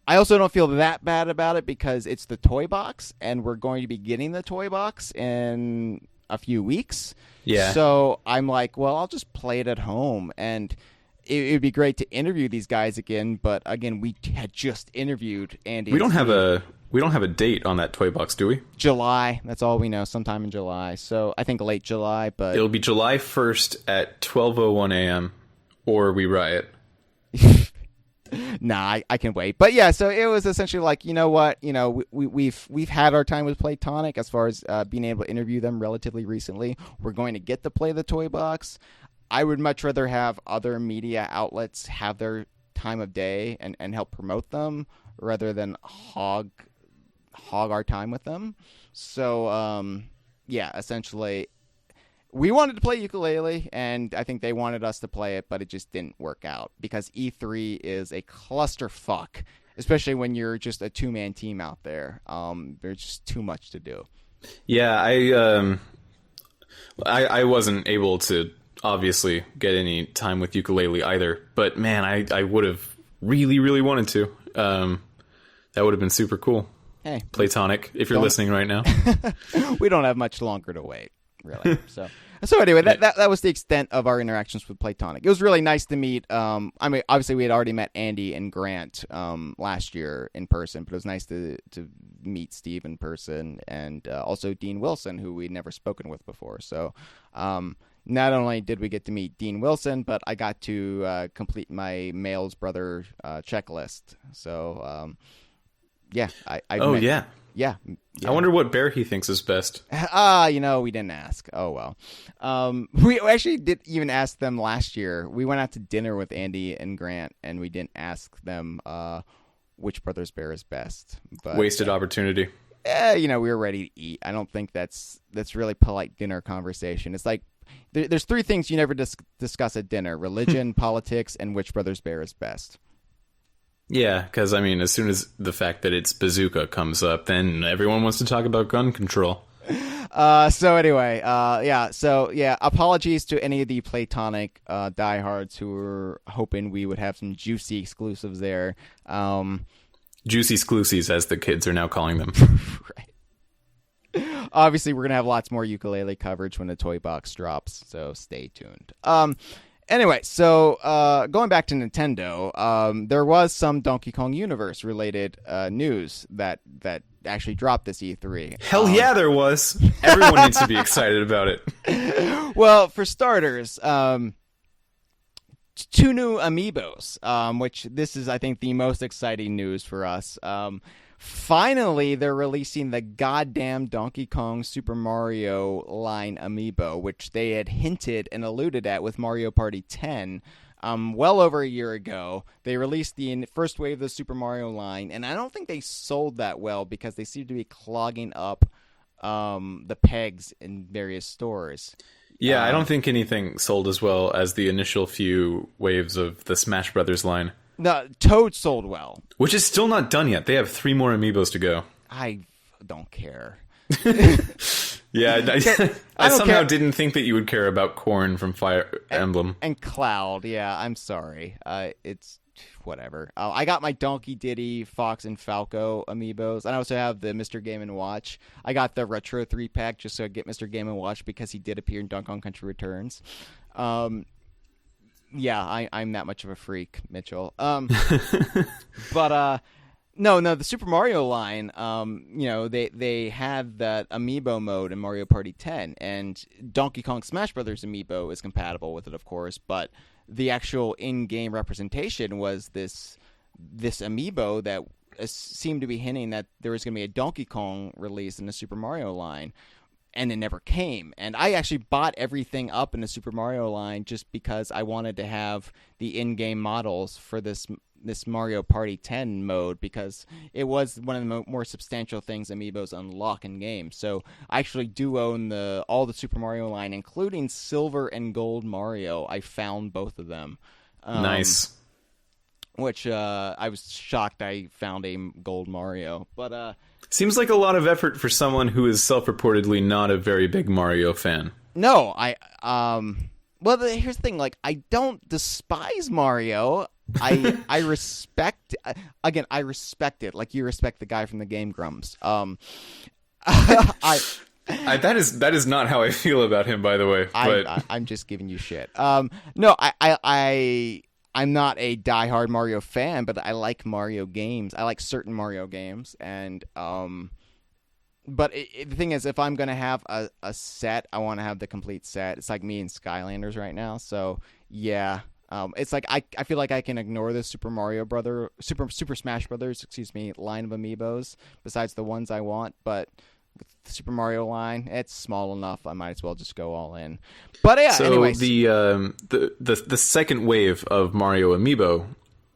I also don't feel that bad about it, because it's the toy box, and we're going to be getting the toy box in a few weeks. Yeah. So I'm like, well, I'll just play it at home, and it would be great to interview these guys again. But again, we had just interviewed Andy. We don't have a date on that toy box, do we? July. That's all we know. Sometime in July. So I think late July. But it'll be July 1st at 12:01 a.m. or we riot. Nah, I can wait. But yeah, so it was essentially like, you know what, we've had our time with Playtonic as far as being able to interview them relatively recently. We're going to get to play the toy box. I would much rather have other media outlets have their time of day and help promote them rather than hog our time with them. So essentially, we wanted to play Yooka-Laylee, and I think they wanted us to play it, but it just didn't work out because E3 is a clusterfuck, especially when you're just a two-man team out there. There's just too much to do. Yeah, I wasn't able to obviously get any time with Yooka-Laylee either, but man, I would have really, really wanted to. That would have been super cool. Hey, Playtonic, if you're listening right now. We don't have much longer to wait. Really. So anyway, that was the extent of our interactions with Playtonic. It was really nice to meet. Obviously we had already met Andy and Grant last year in person, but it was nice to meet Steve in person, and also Dean Wilson, who we'd never spoken with before. So not only did we get to meet Dean Wilson, but I got to complete my Males Brother checklist. So yeah, Yeah. I wonder what bear he thinks is best. We didn't ask. Oh, well. We actually did even ask them last year. We went out to dinner with Andy and Grant, and we didn't ask them which brother's bear is best. But, wasted opportunity. We were ready to eat. I don't think that's really polite dinner conversation. It's like there's three things you never discuss at dinner: religion, politics, and which brother's bear is best. Yeah, because, I mean, as soon as the fact that it's bazooka comes up, then everyone wants to talk about gun control. So anyway, apologies to any of the platonic diehards who were hoping we would have some juicy exclusives there. Juicy exclusives, as the kids are now calling them. Right. Obviously, we're going to have lots more Yooka-Laylee coverage when the toy box drops, so stay tuned. Anyway, so going back to Nintendo, there was some Donkey Kong Universe related news that actually dropped this E3. Hell yeah, there was. Everyone needs to be excited about it. Well, for starters, 2 new amiibos, which this is, I think, the most exciting news for us. Finally, they're releasing the goddamn Donkey Kong Super Mario line amiibo, which they had hinted and alluded at with Mario Party 10 well over a year ago. They released the first wave of the Super Mario line, and I don't think they sold that well because they seem to be clogging up the pegs in various stores. Yeah, I don't think anything sold as well as the initial few waves of the Smash Brothers line. No, Toad sold well. Which is still not done yet. They have 3 more amiibos to go. I don't care. Yeah, I somehow didn't think that you would care about Corn from Fire Emblem. And Cloud, yeah, I'm sorry. It's whatever. I got my Donkey Diddy, Fox, and Falco amiibos. And I also have the Mr. Game & Watch. I got the Retro 3-pack just so I get Mr. Game & Watch because he did appear in Donkey Kong Country Returns. Yeah, I'm that much of a freak, Mitchell. But no, the Super Mario line, they had that amiibo mode in Mario Party 10, and Donkey Kong Smash Brothers amiibo is compatible with it, of course, but the actual in-game representation was this amiibo that seemed to be hinting that there was going to be a Donkey Kong release in the Super Mario line. And it never came. And I actually bought everything up in the Super Mario line just because I wanted to have the in-game models for this Mario Party 10 mode, because it was one of the more substantial things amiibos unlock in games. So I actually do own all the Super Mario line, including Silver and Gold Mario. I found both of them. Nice. Which I was shocked I found a Gold Mario. But seems like a lot of effort for someone who is self-reportedly not a very big Mario fan. No, well, here's the thing. Like, I don't despise Mario. I respect. Again, I respect it. Like you respect the guy from the Game Grumps. That is not how I feel about him, by the way. But I'm just giving you shit. No, I'm not a diehard Mario fan, but I like Mario games. I like certain Mario games, and but the thing is, if I'm gonna have a set, I want to have the complete set. It's like me and Skylanders right now. So yeah, it's like I feel like I can ignore the Super Smash Brothers, line of amiibos besides the ones I want, but with the Super Mario line, it's small enough. I might as well just go all in. But yeah, so anyways. The second wave of Mario amiibo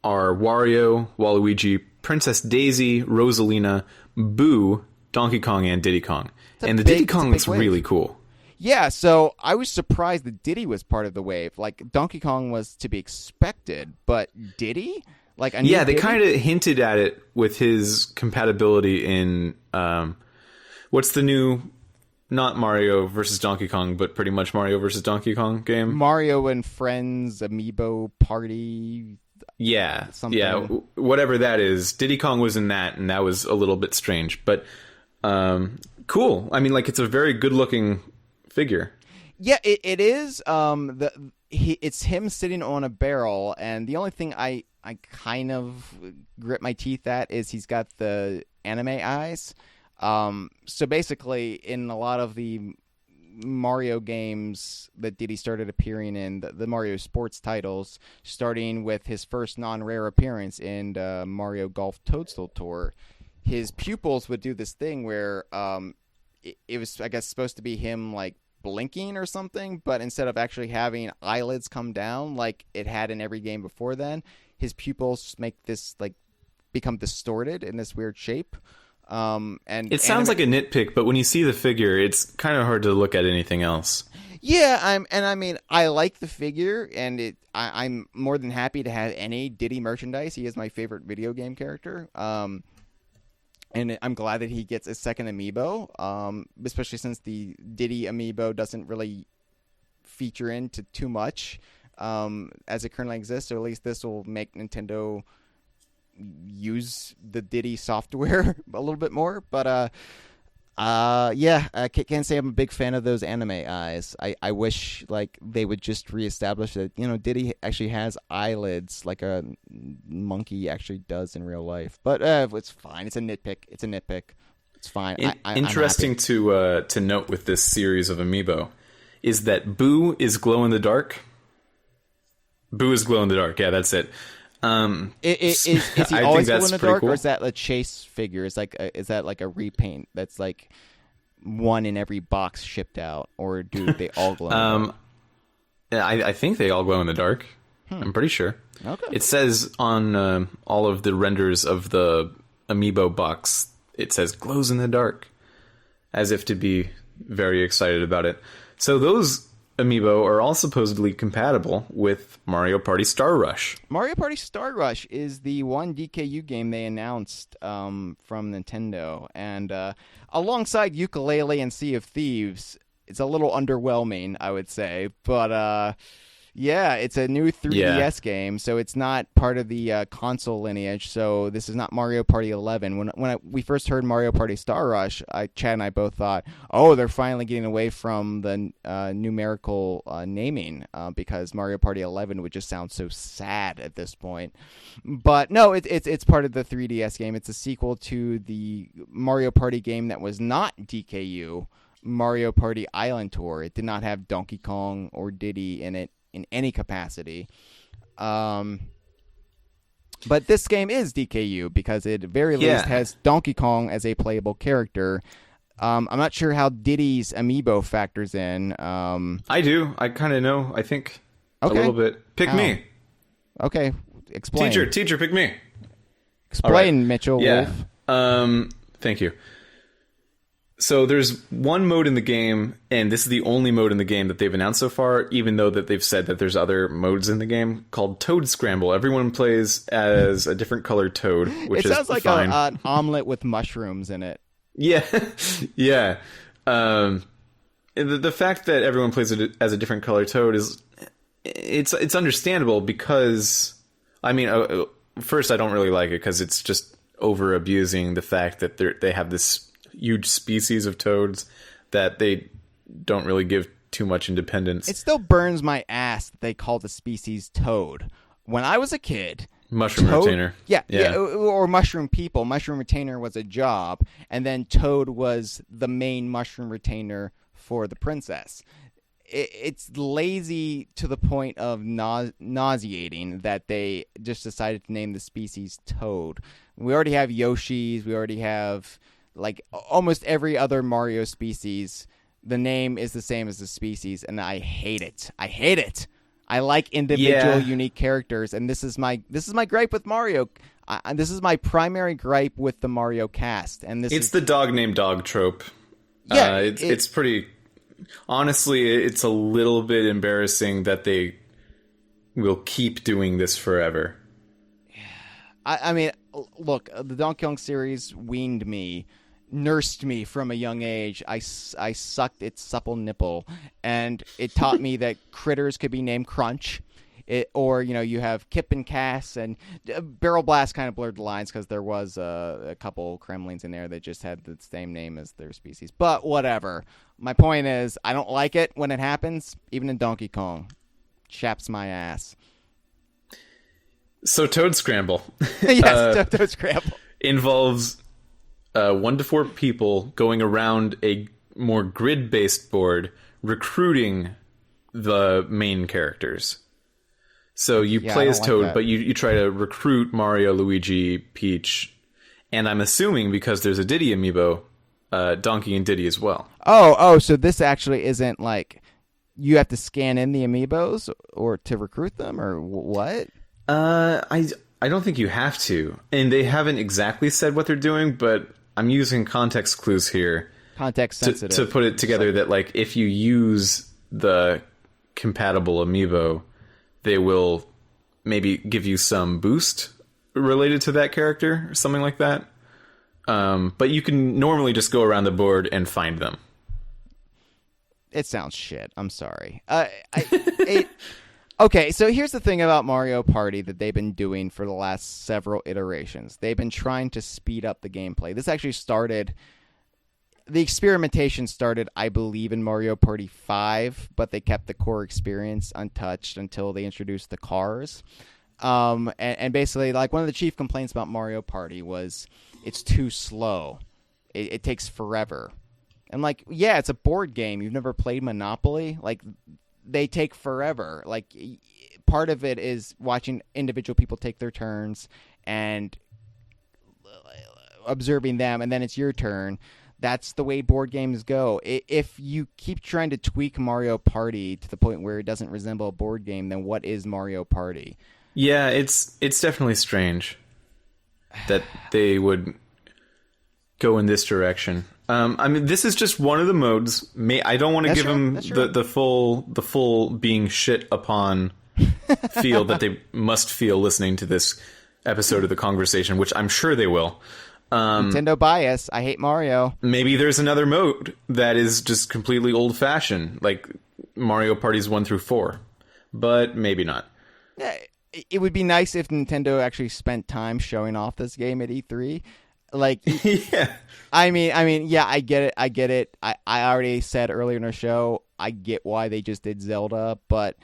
are Wario, Waluigi, Princess Daisy, Rosalina, Boo, Donkey Kong, and Diddy Kong. And the Diddy Kong looks really cool. Yeah, so I was surprised that Diddy was part of the wave. Like, Donkey Kong was to be expected, but Diddy? Like, yeah, they kind of hinted at it with his compatibility in what's the new, not Mario versus Donkey Kong, but pretty much Mario versus Donkey Kong game? Mario and Friends Amiibo Party. Yeah, something. Yeah, whatever that is. Diddy Kong was in that, and that was a little bit strange, but cool. I mean, like, it's a very good-looking figure. Yeah, it is. It's him sitting on a barrel, and the only thing I kind of grit my teeth at is he's got the anime eyes. So basically, in a lot of the Mario games that Diddy started appearing in, the Mario sports titles, starting with his first non-rare appearance in Mario Golf Toadstool Tour, his pupils would do this thing where it was, I guess, supposed to be him like blinking or something, but instead of actually having eyelids come down like it had in every game before then, his pupils just make this like become distorted in this weird shape. And it sounds like a nitpick, but when you see the figure, it's kind of hard to look at anything else. Yeah, I like the figure, and I'm more than happy to have any Diddy merchandise. He is my favorite video game character. And I'm glad that he gets a second amiibo, especially since the Diddy amiibo doesn't really feature into too much as it currently exists. So at least this will make Nintendo use the Diddy software a little bit more. But I can't say I'm a big fan of those anime eyes. I wish like they would just reestablish that Diddy actually has eyelids like a monkey actually does in real life. But it's fine. It's a nitpick. It's fine. Interesting to note with this series of amiibo is that Boo is glow in the dark. Boo is glow in the dark. Yeah, that's it. Is he always glow in the dark, cool. Or is that a chase figure? Is that like a repaint that's like one in every box shipped out, or do they all glow in the dark? I think they all glow in the dark. I'm pretty sure. Okay. It says on all of the renders of the amiibo box, it says glows in the dark, as if to be very excited about it. So those amiibo are all supposedly compatible with Mario Party Star Rush. Mario Party Star Rush is the one DKU game they announced from Nintendo, and alongside Yooka-Laylee and Sea of Thieves, it's a little underwhelming, I would say, but yeah, it's a new 3DS game, so it's not part of the console lineage. So this is not Mario Party 11. When we first heard Mario Party Star Rush, Chad and I both thought, oh, they're finally getting away from the numerical naming because Mario Party 11 would just sound so sad at this point. But no, it's part of the 3DS game. It's a sequel to the Mario Party game that was not DKU, Mario Party Island Tour. It did not have Donkey Kong or Diddy in it in any capacity. But this game is DKU because it at very least has Donkey Kong as a playable character. I'm not sure how Diddy's amiibo factors in. I do. I kind of know. I think a little bit. Pick me. Okay. Explain. Teacher, pick me. Explain, right. Mitchell Yeah. Wolfe. Thank you. So there's one mode in the game, and this is the only mode in the game that they've announced so far, even though that they've said that there's other modes in the game, called Toad Scramble. Everyone plays as a different colored toad, which is fine. It sounds like an omelet with mushrooms in it. Yeah, yeah. The fact that everyone plays it as a different colored toad it's understandable because, I mean, first I don't really like it because it's just over abusing the fact that they have this huge species of toads that they don't really give too much independence. It still burns my ass that they call the species toad. When I was a kid, mushroom retainer. Yeah, or mushroom people. Mushroom retainer was a job, and then toad was the main mushroom retainer for the princess. It's lazy to the point of nauseating that they just decided to name the species toad. We already have Yoshis. We already have like almost every other Mario species. The name is the same as the species, and I hate it. I like individual, unique characters, and this is my gripe with Mario. This is my primary gripe with the Mario cast, and it's the dog named dog trope. Yeah, it's pretty. Honestly, it's a little bit embarrassing that they will keep doing this forever. I mean, look, the Donkey Kong series weaned me. Nursed me from a young age. I sucked its supple nipple, and it taught me that critters could be named Crunch. You have Kip and Cass, and Barrel Blast kind of blurred the lines because there was a couple Kremlings in there that just had the same name as their species. But whatever. My point is, I don't like it when it happens, even in Donkey Kong. Chaps my ass. So Toad Scramble. Yes, Toad Scramble. Involves 1 to 4 people going around a more grid-based board, recruiting the main characters. So you play as Toad, but you try to recruit Mario, Luigi, Peach, and I'm assuming because there's a Diddy amiibo, Donkey and Diddy as well. Oh, so this actually isn't like you have to scan in the amiibos or to recruit them, or what? I don't think you have to, and they haven't exactly said what they're doing, but I'm using context clues here. Context sensitive. To put it together that, like, if you use the compatible amiibo, they will maybe give you some boost related to that character or something like that. But you can normally just go around the board and find them. It sounds shit. I'm sorry. Okay, so here's the thing about Mario Party that they've been doing for the last several iterations. They've been trying to speed up the gameplay. This actually started... The experimentation started, I believe, in Mario Party 5, but they kept the core experience untouched until they introduced the cars. And basically, like, one of the chief complaints about Mario Party was it's too slow. It takes forever. And, like, yeah, it's a board game. You've never played Monopoly? Like... They take forever. Like, part of it is watching individual people take their turns and observing them, and then it's your turn. That's the way board games go. If you keep trying to tweak Mario Party to the point where it doesn't resemble a board game, then what is Mario Party? Yeah, it's definitely strange that they would go in this direction. I mean, this is just one of the modes. I don't want to give them the full being shit upon feel that they must feel listening to this episode of the Kongversation, which I'm sure they will. Nintendo bias. I hate Mario. Maybe there's another mode that is just completely old-fashioned, like Mario Parties 1 through 4. But maybe not. Yeah, it would be nice if Nintendo actually spent time showing off this game at E3. Like, yeah. I mean, yeah, I get it. I already said earlier in the show, I get why they just did Zelda, but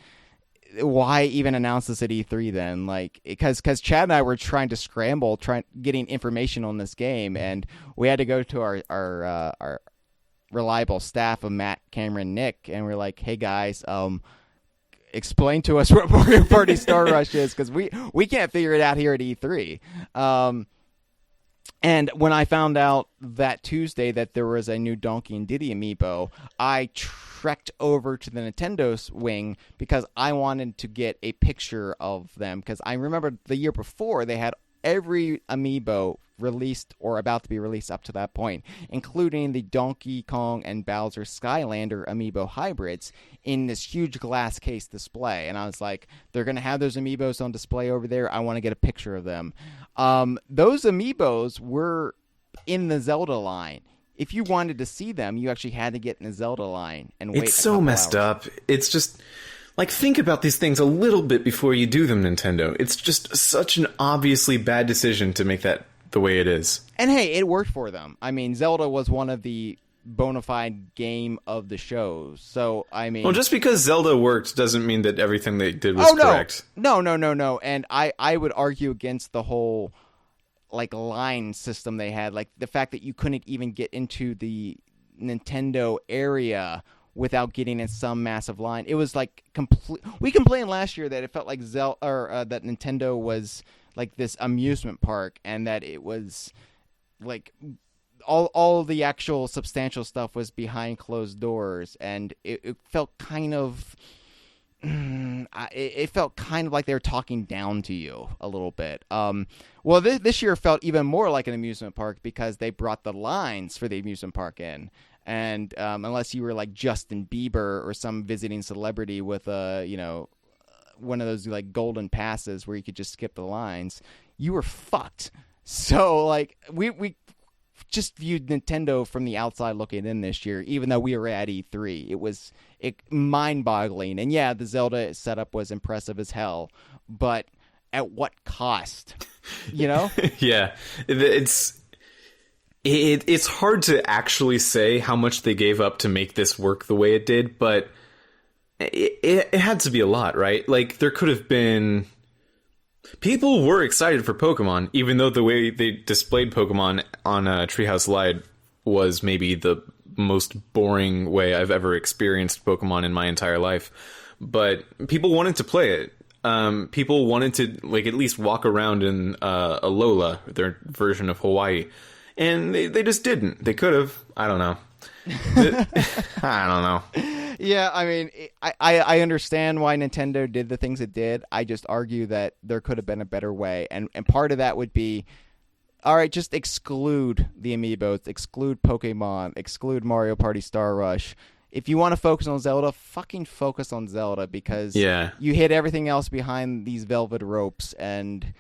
why even announce this at E3 then? Like, because Chad and I were trying to scramble, getting information on this game, and we had to go to our reliable staff of Matt, Cameron, Nick, and we're like, hey guys, explain to us what Mario Party Star Rush is, because we can't figure it out here at E3. And when I found out that Tuesday that there was a new Donkey and Diddy amiibo, I trekked over to the Nintendo's wing because I wanted to get a picture of them. Because I remember the year before, they had every amiibo released or about to be released up to that point, including the Donkey Kong and Bowser Skylander amiibo hybrids in this huge glass case display. And I was like, they're going to have those amiibos on display over there. I want to get a picture of them. Those amiibos were in the Zelda line. If you wanted to see them, you actually had to get in the Zelda line and wait. It's so messed up. It's just... Like, think about these things a little bit before you do them, Nintendo. It's just such an obviously bad decision to make that the way it is. And hey, it worked for them. I mean, Zelda was one of the bona fide game of the shows. So, I mean... Well, just because Zelda worked doesn't mean that everything they did was correct. No. And I would argue against the whole, like, line system they had. Like, the fact that you couldn't even get into the Nintendo area without getting in some massive line. It was like complete. We complained last year that it felt like Zelda, or that Nintendo was like this amusement park, and that it was like all the actual substantial stuff was behind closed doors, and it felt kind of. It felt kind of like they were talking down to you a little bit. Well, this year felt even more like an amusement park because they brought the lines for the amusement park in. And unless you were like Justin Bieber or some visiting celebrity with one of those like golden passes where you could just skip the lines, you were fucked. So like we just viewed Nintendo from the outside looking in this year, even though we were at E3. It was mind-boggling. And yeah, the Zelda setup was impressive as hell, but at what cost? You know? Yeah, It's hard to actually say how much they gave up to make this work the way it did, but it had to be a lot, right? Like, there could have been... People were excited for Pokemon, even though the way they displayed Pokemon on Treehouse Live was maybe the most boring way I've ever experienced Pokemon in my entire life. But people wanted to play it. People wanted to, like, at least walk around in Alola, their version of Hawaii. And they just didn't. They could have. I don't know. I don't know. Yeah, I mean, I understand why Nintendo did the things it did. I just argue that there could have been a better way. And part of that would be, all right, just exclude the amiibos, exclude Pokemon, exclude Mario Party Star Rush. if you want to focus on Zelda, fucking focus on Zelda, because you hit everything else behind these velvet ropes, and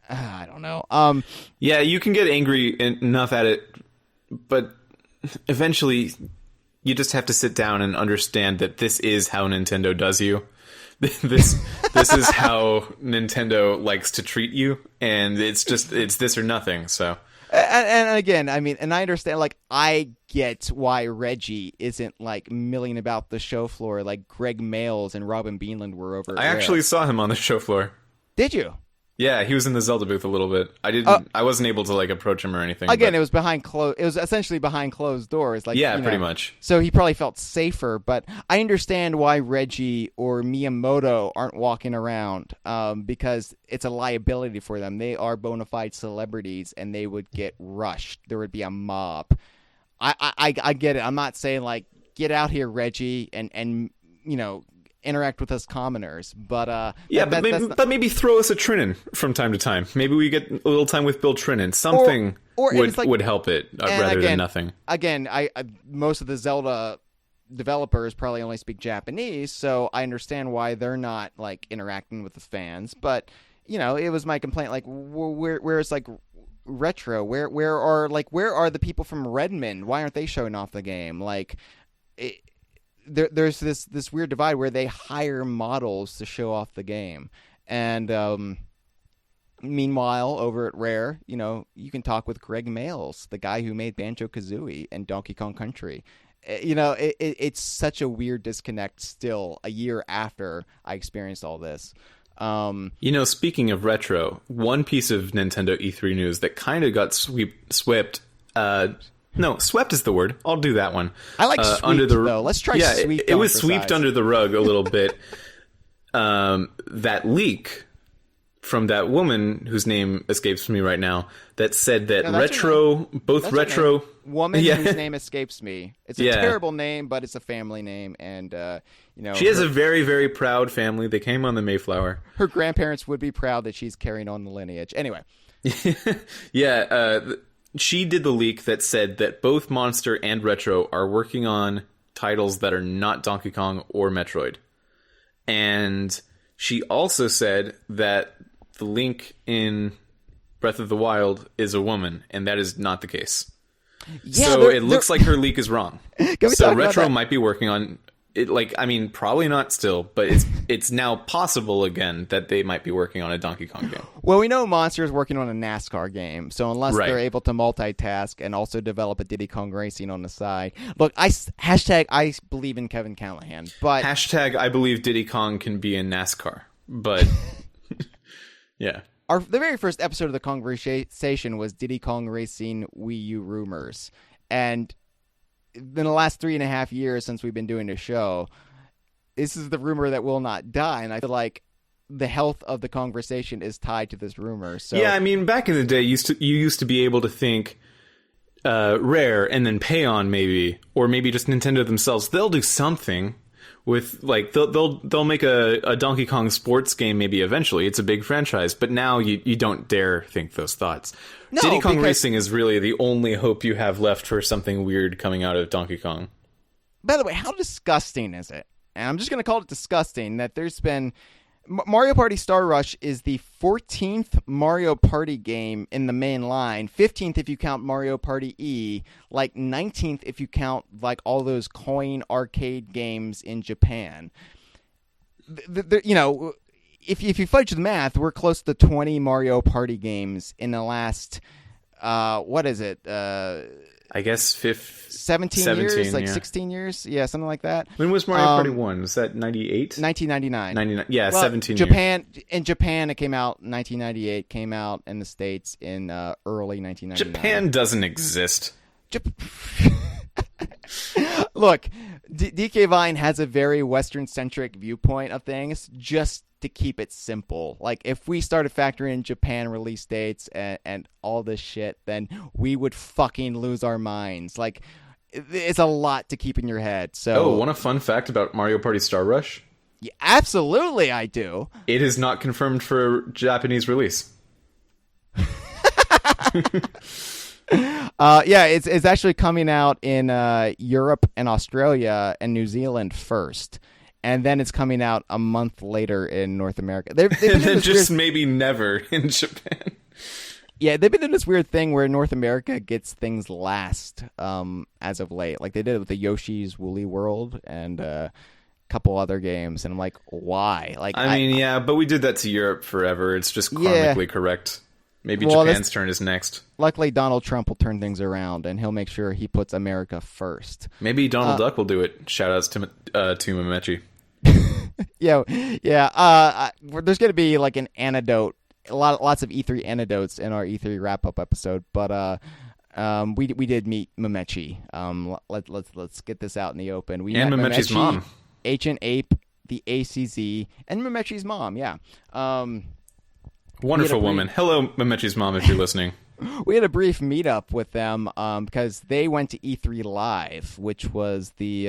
I don't know. Yeah, you can get angry enough at it, but eventually you just have to sit down and understand that this is how Nintendo does you. This is how Nintendo likes to treat you, and it's this or nothing. So, and again, I mean, and I understand. Like, I get why Reggie isn't like milling about the show floor like Greg Mayles and Robin Beanland were over. I actually saw him on the show floor. Did you? Yeah, he was in the Zelda booth a little bit. I wasn't able to like approach him or anything. Again, it was it was essentially behind closed doors. Like, pretty much. So he probably felt safer. But I understand why Reggie or Miyamoto aren't walking around, because it's a liability for them. They are bona fide celebrities, and they would get rushed. There would be a mob. I get it. I'm not saying like get out here, Reggie, and interact with us commoners, but but maybe throw us a Trinan from time to time. Maybe we get a little time with Bill Trinan. Something would help it rather than nothing. Again, I most of the Zelda developers probably only speak Japanese, so I understand why they're not like interacting with the fans. But it was my complaint. Like, where's like Retro? Where are the people from Redmond? Why aren't they showing off the game? Like, There's this weird divide where they hire models to show off the game, and meanwhile, over at Rare, you can talk with Greg Mayles, the guy who made Banjo-Kazooie and Donkey Kong Country. It's such a weird disconnect still a year after I experienced all this. Speaking of Retro, one piece of Nintendo E3 news that kind of got swept. No, swept is the word. I'll do that one. I like swept, though. Let's try sweep. It was swept under the rug a little bit. That leak from that woman whose name escapes me right now that said that woman whose name escapes me. It's a terrible name, but it's a family name, and she has a very, very proud family. They came on the Mayflower. Her grandparents would be proud that she's carrying on the lineage. Anyway. She did the leak that said that both Monster and Retro are working on titles that are not Donkey Kong or Metroid. And she also said that the Link in Breath of the Wild is a woman, and that is not the case. Yeah, so it looks like her leak is wrong. So Retro might be working on it, probably not still, but it's now possible again that they might be working on a Donkey Kong game. Well, we know Monster is working on a NASCAR game, so unless they're able to multitask and also develop a Diddy Kong Racing on the side. Look, I believe in Kevin Callahan, but I believe Diddy Kong can be in NASCAR, but yeah. The very first episode of the Kongversation was Diddy Kong Racing Wii U rumors, and in the last 3.5 years since we've been doing the show, this is the rumor that will not die, and I feel like the health of the conversation is tied to this rumor. So yeah, I mean, back in the day, you used to be able to think Rare and then Payon maybe, or maybe just Nintendo themselves. They'll do something with they'll make a Donkey Kong sports game maybe eventually. It's a big franchise, but now you don't dare think those thoughts. No, Diddy Kong Racing is really the only hope you have left for something weird coming out of Donkey Kong. By the way, how disgusting is it? And I'm just going to call it disgusting that there's been... Mario Party Star Rush is the 14th Mario Party game in the main line, 15th if you count Mario Party E, 19th if you count all those coin arcade games in Japan. If you fudge the math, we're close to 20 Mario Party games in the last, what is it? I guess 17 years, 16 years, yeah, something like that. When was Mario Party 1? Was that 98? 1999. Yeah, well, 17 Japan, years. In Japan, it came out 1998, came out in the States in early 1999. Japan doesn't exist. Look, DK Vine has a very Western-centric viewpoint of things, just to keep it simple. If we started factoring in Japan release dates and all this shit, then we would fucking lose our minds. It's a lot to keep in your head. So, want a fun fact about Mario Party Star Rush? Yeah, absolutely, I do. It is not confirmed for Japanese release. Yeah, it's actually coming out in Europe and Australia and New Zealand first, and then it's coming out a month later in North America. They've and then just maybe never in Japan. Yeah, they've been doing this weird thing where North America gets things last as of late. Like they did it with the Yoshi's Woolly World and a couple other games, and I'm like, why? Like, I mean, yeah, but we did that to Europe forever. It's just karmically correct. Maybe Japan's turn is next. Luckily, Donald Trump will turn things around, and he'll make sure he puts America first. Maybe Donald Duck will do it. Shout-outs to Mamechi. Yeah. There's going to be like an anecdote. Lots of E3 anecdotes in our E3 wrap-up episode, but we did meet Mamechi. Let's get this out in the open. We met Mamechi's mom, Ancient Ape, the ACZ, and Mamechi's mom. Yeah, wonderful woman. Hello, Mamechi's mom, if you're listening. We had a brief meetup with them because they went to E3 Live, which was the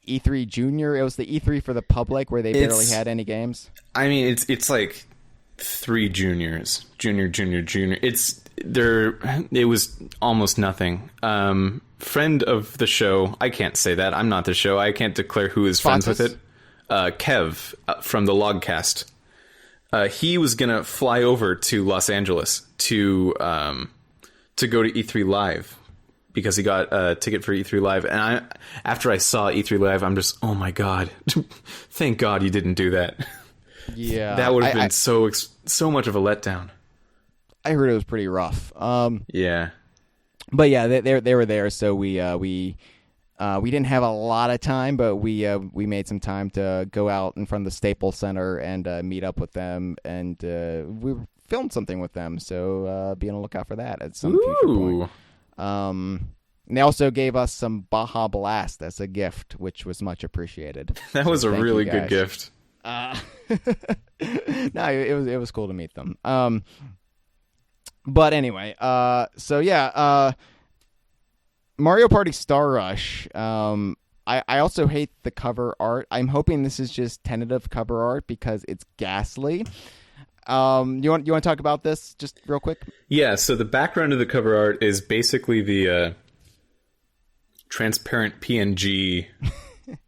E3 Junior. It was the E3 for the public where they barely had any games. I mean, it's like 3 juniors, junior. It was almost nothing. Friend of the show, I can't say that. I'm not the show. I can't declare who is friends with it. Kev from the Logcast. He was gonna fly over to Los Angeles to go to E3 Live because he got a ticket for E3 Live. And after I saw E3 Live, I'm just, oh my god, thank God you didn't do that. Yeah, that would have been so much of a letdown. I heard it was pretty rough. Yeah, but yeah, they were there, so we didn't have a lot of time, but we made some time to go out in front of the Staples Center and meet up with them, and we filmed something with them. So be on the lookout for that at some future point. And they also gave us some Baja Blast as a gift, which was much appreciated. That was a really good gift. No, it was cool to meet them. But anyway, so yeah, Mario Party Star Rush. I also hate the cover art. I'm hoping this is just tentative cover art because it's ghastly. You want to talk about this just real quick? Yeah. So the background of the cover art is basically the transparent PNG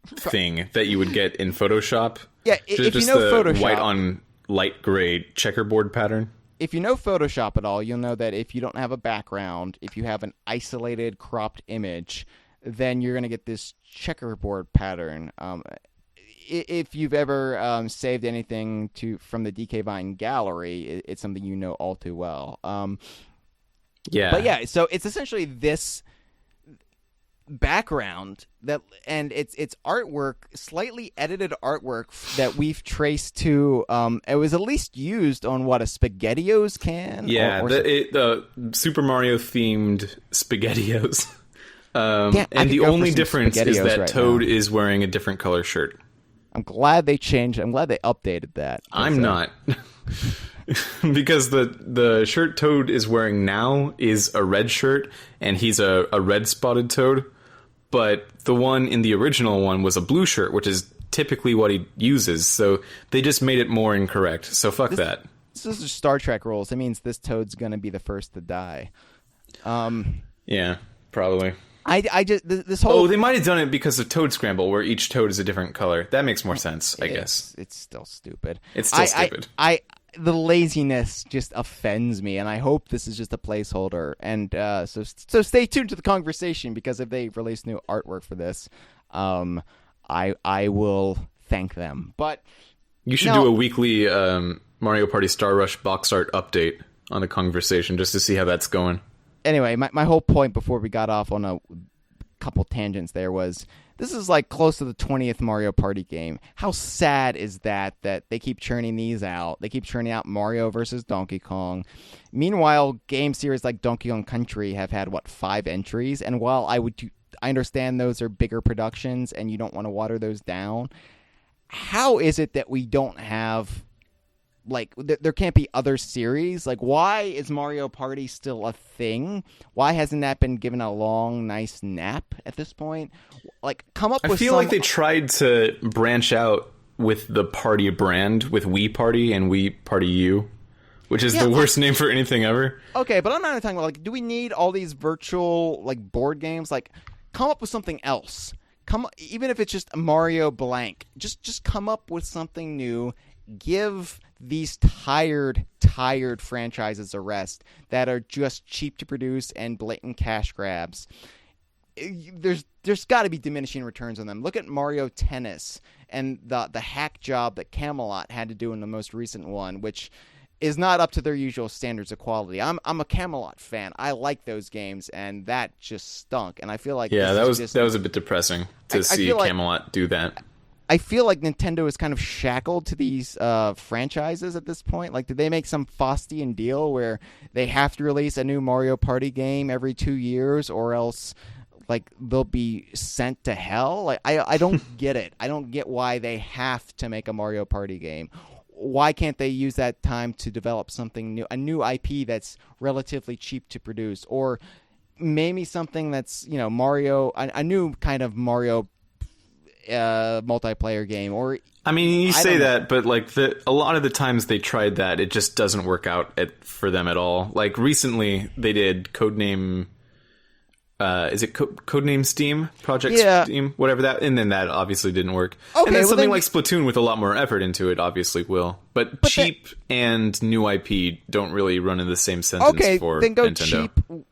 thing that you would get in Photoshop. Yeah, if you know Photoshop, white on light gray checkerboard pattern. If you know Photoshop at all, you'll know that if you don't have a background, if you have an isolated cropped image, then you're going to get this checkerboard pattern. If you've ever saved anything from the DK Vine gallery, it's something you know all too well. Yeah. But yeah, so it's essentially this background and it's artwork, slightly edited artwork that we've traced to it was at least used on a SpaghettiOs can. The Super Mario themed SpaghettiOs. And the only difference is that Toad is wearing a different color shirt. I'm glad they changed. I'm glad they updated that. I'm not. Because the shirt Toad is wearing now is a red shirt, and he's a red spotted Toad. But the one in the original one was a blue shirt, which is typically what he uses. So they just made it more incorrect. So fuck that. This is just Star Trek rules. It means this Toad's going to be the first to die. Yeah, probably. I just this whole. Oh, they might have done it because of Toad Scramble, where each Toad is a different color. That makes more sense, I guess. It's still stupid. It's still stupid. The laziness just offends me, and I hope this is just a placeholder. And so stay tuned to the conversation, because if they release new artwork for this, I will thank them. But you should do a weekly Mario Party Star Rush box art update on the Kongversation just to see how that's going. Anyway, my whole point before we got off on a couple tangents there was, this is like close to the 20th Mario Party game. How sad is that they keep churning these out? They keep churning out Mario versus Donkey Kong. Meanwhile, game series like Donkey Kong Country have had, 5 entries? And while I understand those are bigger productions and you don't want to water those down, how is it that we don't have... there can't be other series? Why is Mario Party still a thing? Why hasn't that been given a long, nice nap at this point? Come up with I feel like they tried to branch out with the Party brand, with Wii Party and Wii Party U. which is the worst name for anything ever. Okay, but I'm not talking about, like, do we need all these virtual, like, board games? Like, come up with something else. Even if it's just Mario blank, just come up with something new. Give these tired franchises a rest that are just cheap to produce and blatant cash grabs. There's got to be diminishing returns on them. Look at Mario Tennis and the hack job that Camelot had to do in the most recent one, which is not up to their usual standards of quality. I'm a Camelot fan. I like those games, and that just stunk. And I feel like that was a bit depressing to see Camelot do that. I feel like Nintendo is kind of shackled to these franchises at this point. Like, did they make some Faustian deal where they have to release a new Mario Party game every 2 years, or else, like, they'll be sent to hell? Like, I don't get it. I don't get why they have to make a Mario Party game. Why can't they use that time to develop something new, a new IP that's relatively cheap to produce, or maybe something that's, Mario, a new kind of Mario multiplayer game? Or I mean, you say that, but like a lot of the times they tried that, it just doesn't work out for them at all. Like recently, they did Codename. Is it Codename Steam? Project Steam? Whatever that. And then that obviously didn't work. Okay, and then something like Splatoon with a lot more effort into it obviously will. But cheap and new IP don't really run in the same sentence for Nintendo. Okay, then go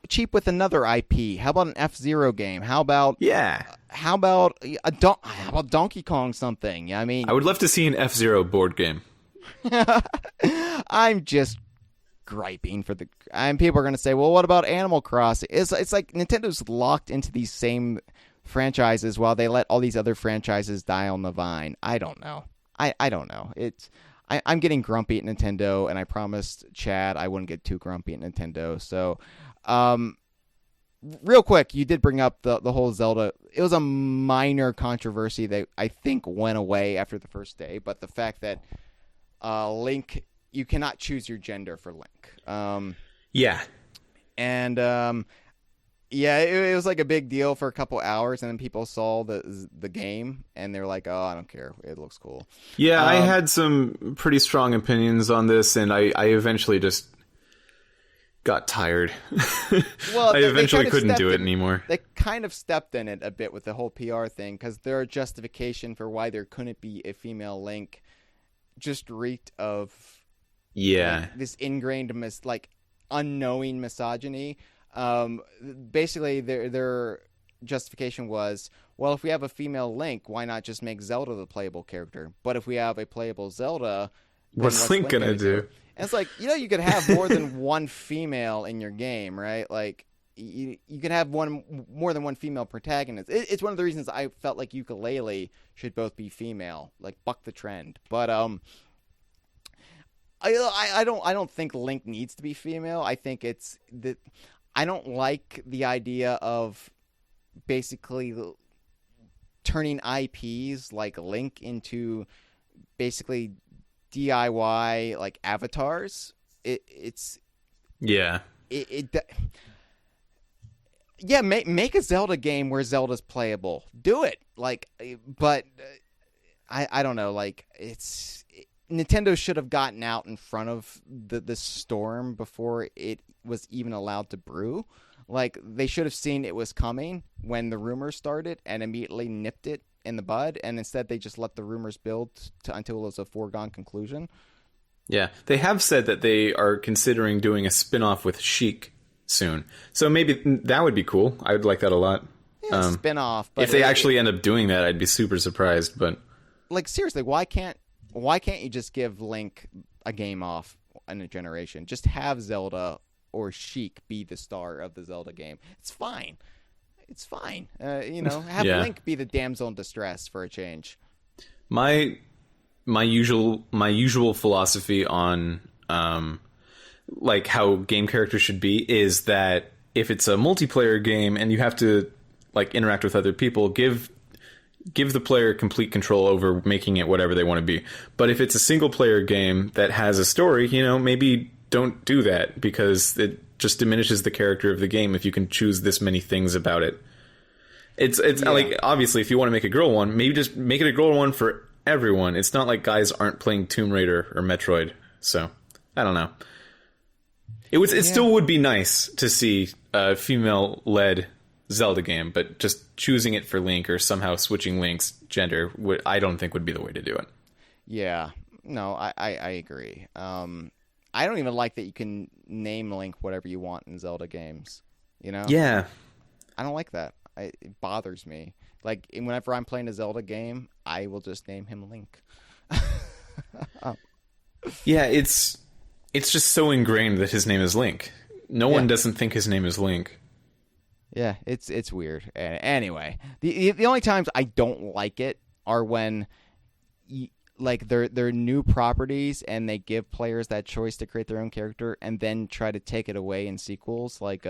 cheap with another IP. How about an F-Zero game? How about Donkey Kong something? I mean, I would love to see an F-Zero board game. I'm just griping and people are going to say, well, what about Animal Crossing? It's like Nintendo's locked into these same franchises while they let all these other franchises die on the vine. I don't know. I don't know. I'm getting grumpy at Nintendo, and I promised Chad I wouldn't get too grumpy at Nintendo. So, real quick, you did bring up the whole Zelda. It was a minor controversy that I think went away after the first day, but the fact that Link, you cannot choose your gender for Link. It was like a big deal for a couple hours, and then people saw the game, and they're like, "Oh, I don't care. It looks cool." Yeah, I had some pretty strong opinions on this, and I eventually just got tired. Well, I eventually couldn't do it anymore. They kind of stepped in it a bit with the whole PR thing, because their justification for why there couldn't be a female Link just reeked of this ingrained unknowing misogyny. Basically their justification was, well, if we have a female Link, why not just make Zelda the playable character? But if we have a playable Zelda, what's Link gonna do? And it's like, you could have more than one female in your game, right? Like, you can have more than one female protagonist. It's one of the reasons I felt like Yooka-Laylee should both be female, like buck the trend. But I don't think Link needs to be female. I think it's that I don't like the idea of basically turning IPs like Link into basically DIY like avatars. Make a Zelda game where Zelda's playable. Do it. I don't know. Like, Nintendo should have gotten out in front of the storm before it was even allowed to brew. Like, they should have seen it was coming when the rumors started and immediately nipped it in the bud, and instead they just let the rumors build until it was a foregone conclusion. Yeah, they have said that they are considering doing a spin-off with Sheik soon. So maybe that would be cool. I would like that a lot. Yeah, spin-off. But if they actually end up doing that, I'd be super surprised. But like, seriously, why can't you just give Link a game off in a generation? Just have Zelda or Sheik be the star of the Zelda game. It's fine. Have Link be the damsel in distress for a change. My usual philosophy on like how game characters should be is that if it's a multiplayer game and you have to like interact with other people, give the player complete control over making it whatever they want to be. But if it's a single player game that has a story, maybe don't do that, because it just diminishes the character of the game if you can choose this many things about it. It's like, obviously, if you want to make a girl one, maybe just make it a girl one for everyone. It's not like guys aren't playing Tomb Raider or Metroid. So, I don't know. It still would be nice to see a female-led Zelda game, but just choosing it for Link or somehow switching Link's gender, I don't think would be the way to do it. Yeah, no, I agree. I don't even like that you can name Link whatever you want in Zelda games. You know? Yeah. I don't like that. It bothers me. Like, whenever I'm playing a Zelda game, I will just name him Link. Yeah, it's just so ingrained that his name is Link. No one doesn't think his name is Link. Yeah, it's weird. Anyway, the only times I don't like it are when like they're new properties and they give players that choice to create their own character and then try to take it away in sequels. Like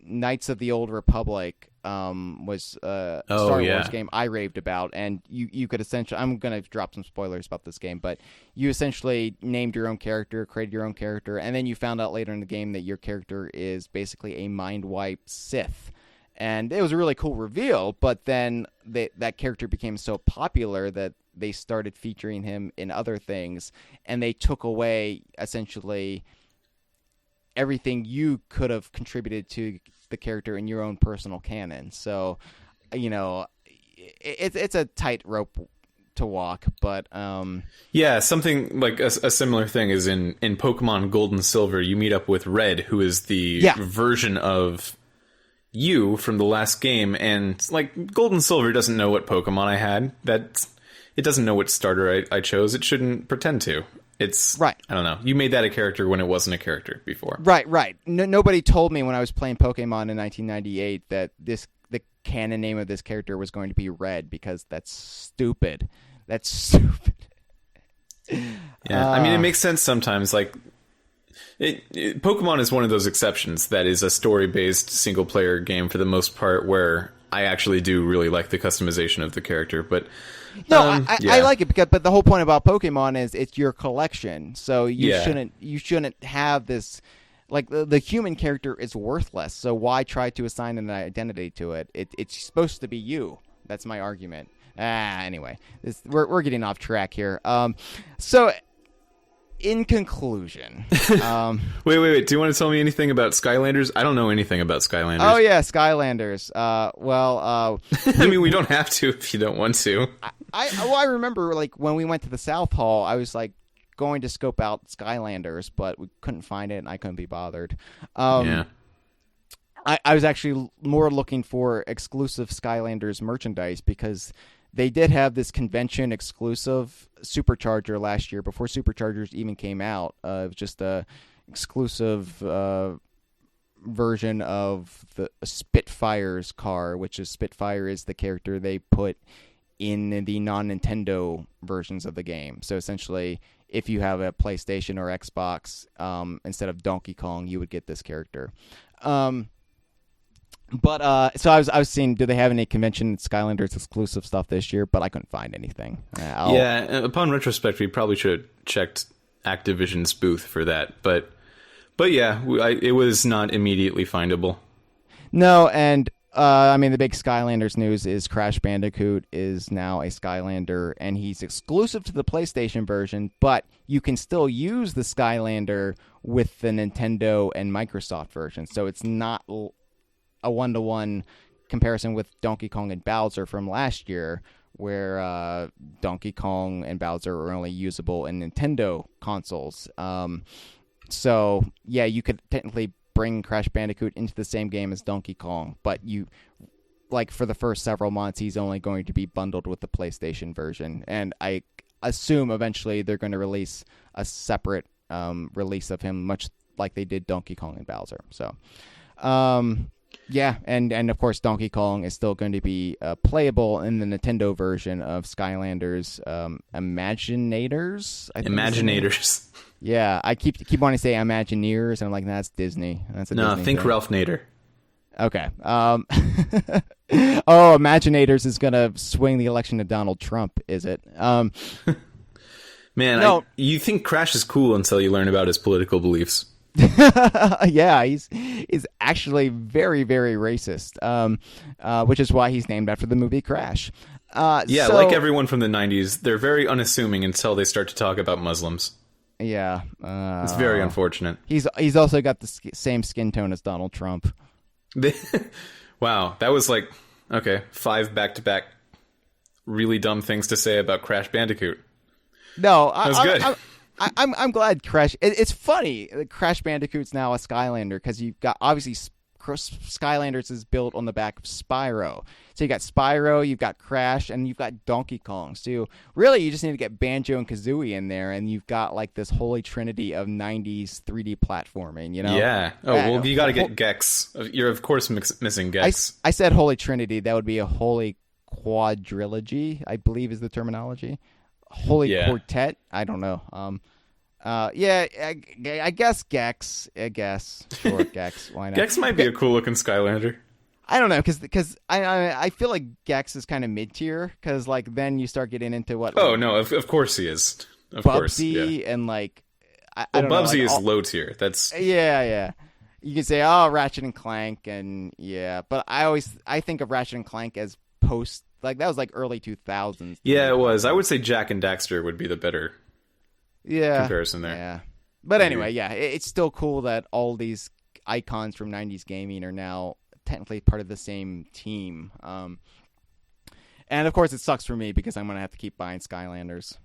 Knights of the Old Republic was a Star Wars game I raved about, and you could essentially, I'm going to drop some spoilers about this game, but you essentially named your own character, created your own character, and then you found out later in the game that your character is basically a mind-wiped Sith. And it was a really cool reveal, but then that character became so popular that they started featuring him in other things, and they took away essentially everything you could have contributed to the character in your own personal canon. So, you know, it's a tightrope to walk, but yeah, something like a similar thing is in Pokemon Gold and Silver. You meet up with Red, who is the version of you from the last game, and like Gold and Silver doesn't know what Pokemon I had. It doesn't know what starter I chose. It shouldn't pretend to. It's right. I don't know. You made that a character when it wasn't a character before. Right. Nobody told me when I was playing Pokemon in 1998 that the canon name of this character was going to be Red, because that's stupid. That's stupid. Yeah, I mean, it makes sense sometimes. Like, Pokemon is one of those exceptions that is a story-based single-player game for the most part, where I actually do really like the customization of the character, but no, I like it but the whole point about Pokemon is it's your collection, so you shouldn't have this, like the human character is worthless, so why try to assign an identity to it? It's supposed to be you. That's my argument. Anyway, we're getting off track here. So in conclusion, wait. Do you want to tell me anything about Skylanders? I don't know anything about Skylanders. Oh yeah, Skylanders. I mean, we don't have to if you don't want to. I remember like when we went to the South Hall, I was like going to scope out Skylanders, but we couldn't find it, and I couldn't be bothered. I was actually more looking for exclusive Skylanders merchandise, because they did have this convention exclusive Supercharger last year before Superchargers even came out. It was just a exclusive version of the Spitfire's car, which is Spitfire is the character they put in the non-Nintendo versions of the game. So essentially, if you have a PlayStation or Xbox, instead of Donkey Kong, you would get this character. But so I was seeing, do they have any convention Skylanders exclusive stuff this year? But I couldn't find anything. Upon retrospect, we probably should have checked Activision's booth for that. But yeah, it was not immediately findable. No, and I mean, the big Skylanders news is Crash Bandicoot is now a Skylander, and he's exclusive to the PlayStation version, but you can still use the Skylander with the Nintendo and Microsoft version. So it's not a one-to-one comparison with Donkey Kong and Bowser from last year, where Donkey Kong and Bowser are only usable in Nintendo consoles. So, yeah, you could technically bring Crash Bandicoot into the same game as Donkey Kong, but for the first several months, he's only going to be bundled with the PlayStation version. And I assume eventually they're going to release a separate release of him, much like they did Donkey Kong and Bowser. So, yeah, and of course Donkey Kong is still going to be playable in the Nintendo version of Skylanders Imaginators. Imaginators. Yeah, I keep wanting to say Imagineers, and I'm like, that's Disney. That's a Disney think thing. Ralph Nader. Okay. Imaginators is going to swing the election to Donald Trump, is it? Man, no. You think Crash is cool until you learn about his political beliefs. Yeah, he's actually very, very racist, which is why he's named after the movie Crash. Like everyone from the 90s, they're very unassuming until they start to talk about Muslims. Yeah. It's very unfortunate. He's also got the same skin tone as Donald Trump. Wow, that was like, okay, 5 back-to-back really dumb things to say about Crash Bandicoot. No, that was good. I'm glad Crash. It's funny. Crash Bandicoot's now a Skylander because you've got obviously Skylanders is built on the back of Spyro. So you got Spyro, you've got Crash, and you've got Donkey Kong. So really, you just need to get Banjo and Kazooie in there, and you've got like this holy trinity of '90s 3D platforming. You know? Yeah. Oh well, you got to get Gex. You're of course missing Gex. I said holy trinity. That would be a holy quadrilogy, I believe is the terminology. Holy quartet. I don't know. Yeah, I guess Gex. I guess sure, Gex. Why not? Gex might be a cool looking Skylander. I don't know because I feel like Gex is kind of mid tier because like then you start getting into what. Oh no, of course he is. Of Bubsy course, yeah. And like. I don't know, Bubsy like, is low tier. That's yeah. You can say Ratchet and Clank and but I think of Ratchet and Clank as post like that was like early 2000s. Yeah, it was. I would say Jack and Daxter would be the better. Comparison there. Yeah. But anyway, yeah, it's still cool that all these icons from 90s gaming are now technically part of the same team. And of course it sucks for me because I'm going to have to keep buying Skylanders.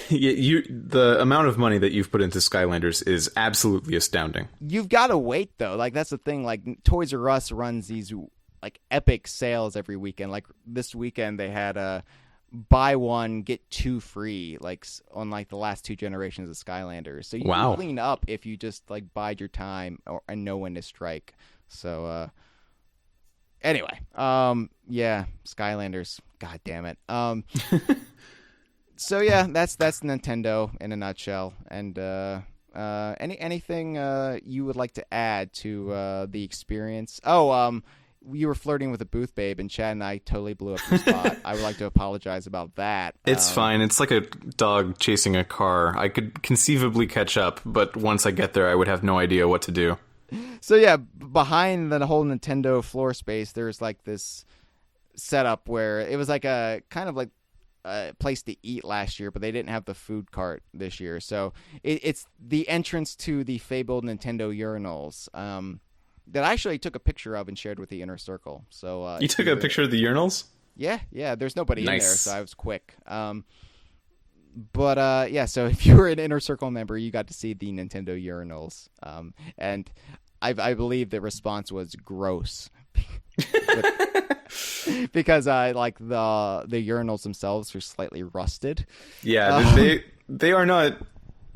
The amount of money that you've put into Skylanders is absolutely astounding. You've got to wait though. Like that's the thing, like Toys R Us runs these like epic sales every weekend. Like this weekend they had a buy one get two free like on like the last 2 generations of Skylanders. So you can clean up if you just like bide your time and know when to strike. So anyway, yeah, Skylanders, god damn it. So yeah, that's Nintendo in a nutshell. And anything you would like to add to the experience? You were flirting with a booth babe, and Chad and I totally blew up your spot. I would like to apologize about that. It's fine. It's like a dog chasing a car. I could conceivably catch up, but once I get there, I would have no idea what to do. So yeah, behind the whole Nintendo floor space, there's like this setup where it was like a kind of like a place to eat last year, but they didn't have the food cart this year. So it's the entrance to the fabled Nintendo urinals. That I actually took a picture of and shared with the inner circle. So you took a picture of the urinals? Yeah. There's nobody in there, so I was quick. But yeah, so if you were an inner circle member, you got to see the Nintendo urinals, and I believe the response was gross, because like the urinals themselves are slightly rusted. Yeah, they are not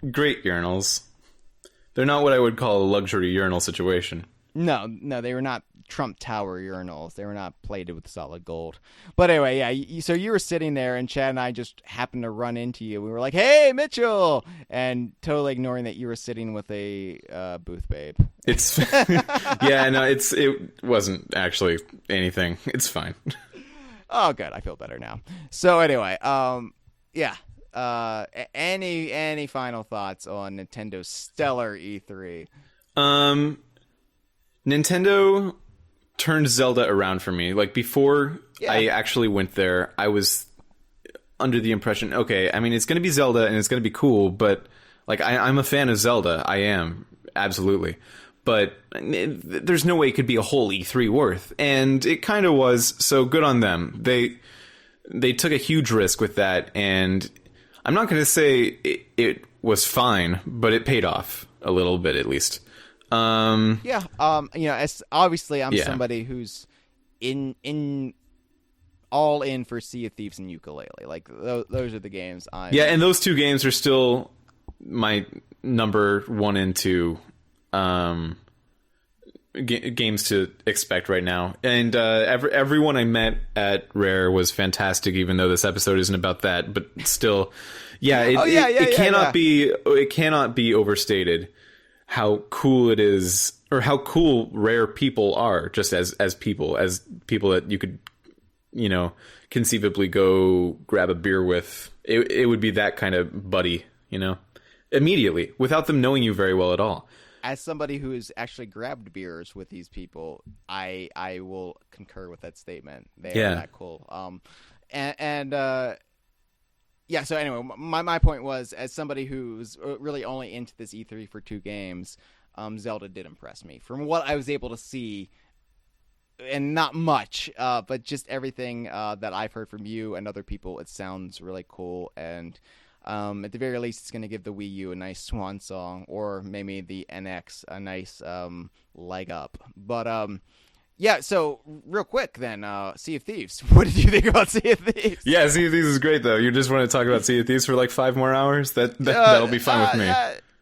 great urinals. They're not what I would call a luxury urinal situation. No, they were not Trump Tower urinals. They were not plated with solid gold. But anyway, yeah, so you were sitting there, and Chad and I just happened to run into you. We were like, hey, Mitchell! And totally ignoring that you were sitting with a booth babe. It's yeah, no, it wasn't actually anything. It's fine. Oh, good. I feel better now. So anyway, yeah. Any final thoughts on Nintendo's stellar E3? Nintendo turned Zelda around for me. Like, before I actually went there, I was under the impression, okay, I mean, it's going to be Zelda and it's going to be cool, but, like, I'm a fan of Zelda. I am. Absolutely. But there's no way it could be a whole E3 worth. And it kind of was, so good on them. They took a huge risk with that, and I'm not going to say it was fine, but it paid off a little bit, at least. As obviously I'm somebody who's in all in for Sea of Thieves and Yooka-Laylee. Like those are the games and those 2 games are still my number 1 and 2 games to expect right now. And everyone I met at Rare was fantastic, even though this episode isn't about that, but still, it cannot be overstated how cool it is, or how cool Rare people are, just as people that you could, conceivably go grab a beer with. It would be that kind of buddy, immediately, without them knowing you very well at all. As somebody who has actually grabbed beers with these people, I will concur with that statement. They are that cool. yeah. So anyway, my point was, as somebody who's really only into this E3 for 2 games, Zelda did impress me from what I was able to see. And not much, but just everything that I've heard from you and other people, it sounds really cool. And at the very least, it's going to give the Wii U a nice swan song, or maybe the NX a nice leg up. But yeah, so real quick then, Sea of Thieves. What did you think about Sea of Thieves? Yeah, Sea of Thieves is great, though. You just want to talk about Sea of Thieves for like 5 more hours? That'll be fine with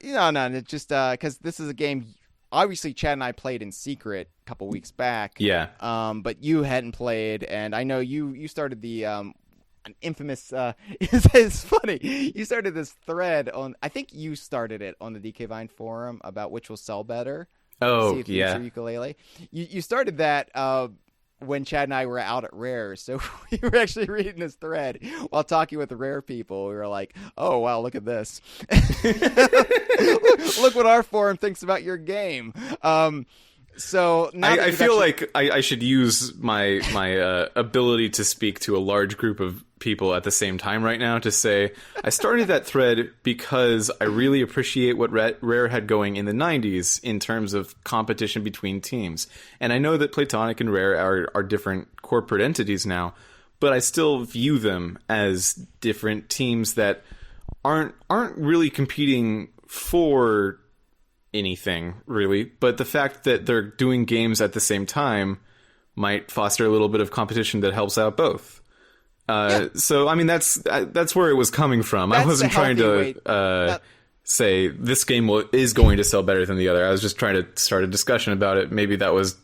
me. No, just because this is a game. Obviously, Chad and I played in secret a couple weeks back. Yeah. But you hadn't played, and I know you started the an infamous. It's funny. You started this thread on. I think you started it on the DK Vine forum about which will sell better. Oh, yeah. Yooka-Laylee. You started that when Chad and I were out at Rare, so we were actually reading this thread while talking with the Rare people. We were like, "Oh wow, look at this! look what our forum thinks about your game." So now I feel like I should use my ability to speak to a large group of people at the same time right now to say I started that thread because I really appreciate what Rare had going in the 90s in terms of competition between teams. And I know that Playtonic and Rare are different corporate entities now, but I still view them as different teams that aren't really competing for anything, really. But the fact that they're doing games at the same time might foster a little bit of competition that helps out both. So, I mean, that's where it was coming from. I wasn't trying to say this game is going to sell better than the other. I was just trying to start a discussion about it. Maybe that was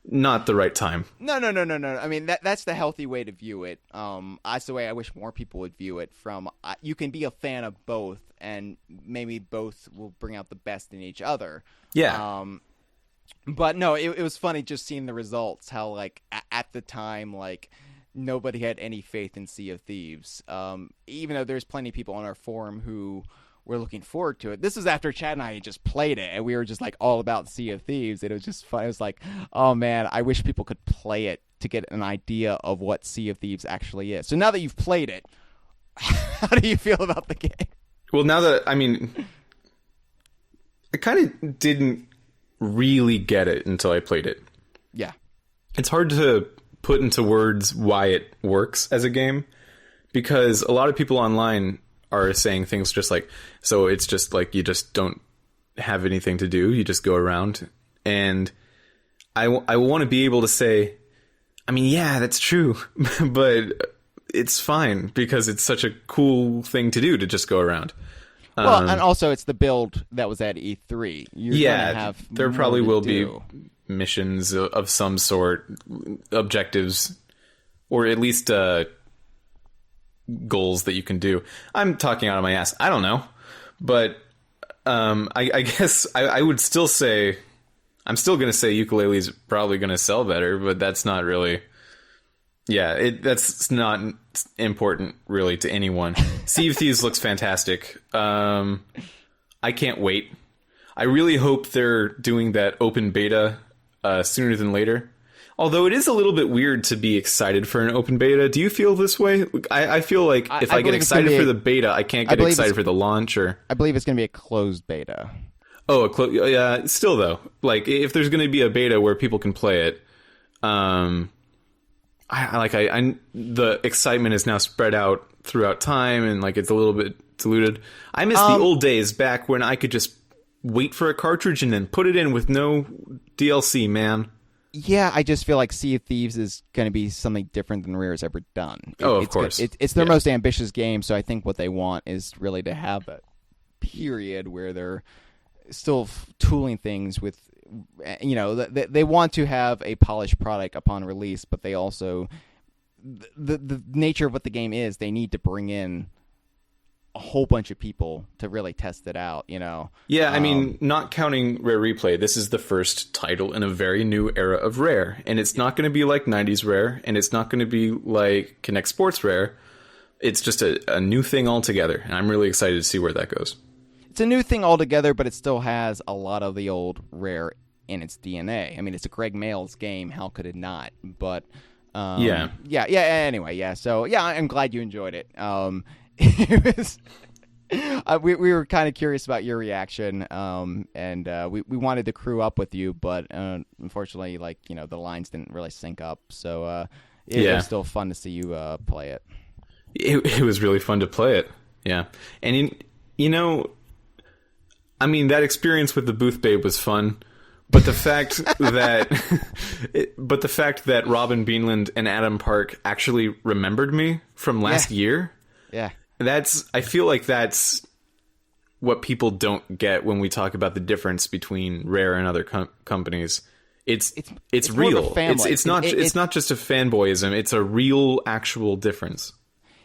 not the right time. No. I mean, that's the healthy way to view it. That's the way I wish more people would view it. From you can be a fan of both, and maybe both will bring out the best in each other. Yeah. But no, it was funny just seeing the results. How like at the time, like, nobody had any faith in Sea of Thieves. Even though there's plenty of people on our forum who were looking forward to it. This was after Chad and I had just played it, and we were just like all about Sea of Thieves. And it was just fun. It was like, oh man, I wish people could play it to get an idea of what Sea of Thieves actually is. So now that you've played it, how do you feel about the game? Well, now that, I mean, I kind of didn't really get it until I played it. Yeah. It's hard to put into words why it works as a game, because a lot of people online are saying things just like, so it's just like you just don't have anything to do, you just go around. And I want to be able to say, I mean, yeah, that's true, but it's fine because it's such a cool thing to do to just go around. Well, and also it's the build that was at E3. There probably will be missions of some sort, objectives, or at least goals that you can do. I'm talking out of my ass. I don't know. But I guess I would still say, I'm still going to say Yooka-Laylee's probably going to sell better, but that's not really... Yeah, that's not important, really, to anyone. Sea of Thieves looks fantastic. I can't wait. I really hope they're doing that open beta sooner than later. Although it is a little bit weird to be excited for an open beta. Do you feel this way? I feel like if I get excited for the beta, I can't get excited for the launch. Or I believe it's going to be a closed beta. Oh, yeah. Still, though, like if there's going to be a beta where people can play it, the excitement is now spread out throughout time, and like it's a little bit diluted. I miss the old days back when I could just wait for a cartridge and then put it in with no DLC, man. Yeah, I just feel like Sea of Thieves is going to be something different than Rare's ever done. Of course. It's their most ambitious game, so I think what they want is really to have that period where they're still tooling things with, you know, they want to have a polished product upon release, but they also, the nature of what the game is, they need to bring in a whole bunch of people to really test it out, you know? Yeah, I mean, not counting Rare Replay, this is the first title in a very new era of Rare, and it's not going to be like 90s Rare, and it's not going to be like Kinect Sports Rare. It's just a new thing altogether, and I'm really excited to see where that goes. It's a new thing altogether, but it still has a lot of the old Rare in its DNA. I mean, it's a Greg Mails game. How could it not? But, anyway, yeah. So, yeah, I'm glad you enjoyed it. It was. We were kind of curious about your reaction, and we wanted to crew up with you, but unfortunately, like, you know, the lines didn't really sync up. So it was still fun to see you play it. It was really fun to play it, yeah. And you know, I mean, that experience with the Booth Babe was fun, but the fact that Robin Beanland and Adam Park actually remembered me from last year, yeah. I feel like that's what people don't get when we talk about the difference between Rare and other companies. It's real. It's not just a fanboyism. It's a real, actual difference.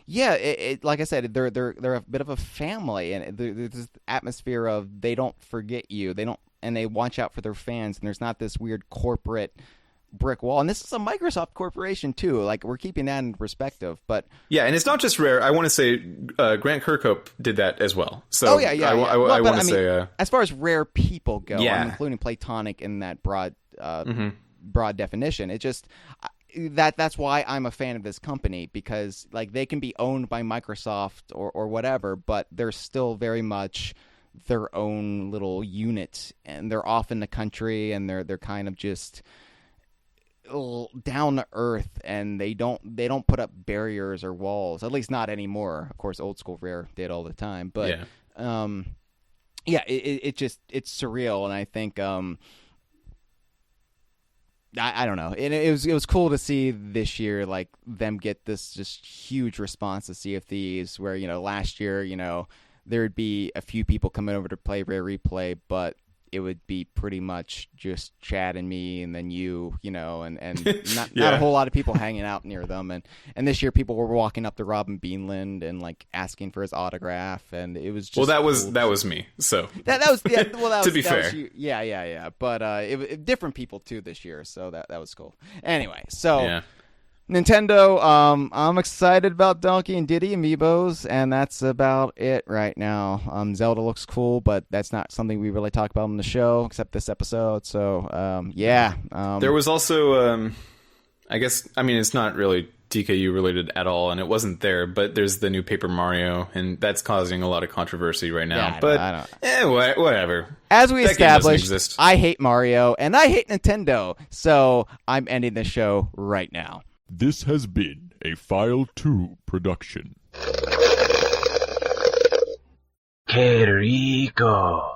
Yeah, like I said, they're a bit of a family, and there's this atmosphere of they don't forget you. They watch out for their fans, and there's not this weird corporate brick wall. And this is a Microsoft corporation too. Like, we're keeping that in perspective. But yeah, and it's not just Rare. I want to say Grant Kirkhope did that as well. So I want to say as far as Rare people go, including Platonic in that broad definition, it just that's why I'm a fan of this company, because like they can be owned by Microsoft or whatever, but they're still very much their own little unit, and they're off in the country, and they're kind of just down to earth, and they don't put up barriers or walls, at least not anymore. Of course, old school Rare did all the time, but it's surreal, and I think I don't know. It was cool to see this year, like, them get this just huge response to Sea of Thieves, where, you know, last year, you know, there'd be a few people coming over to play Rare Replay, but it would be pretty much just Chad and me, and then you know, and not a whole lot of people hanging out near them. And this year people were walking up to Robin Beanland and like asking for his autograph, and it was just that was me. So that was to be fair. Yeah. But it different people too this year, so that was cool. Anyway, so. Yeah. Nintendo, I'm excited about Donkey and Diddy amiibos, and that's about it right now. Zelda looks cool, but that's not something we really talk about on the show, except this episode. So, yeah. There was also, it's not really DKU related at all, and it wasn't there, but there's the new Paper Mario, and that's causing a lot of controversy right now. Whatever. As we established, I hate Mario, and I hate Nintendo, so I'm ending the show right now. This has been a File 2 production. Que rico.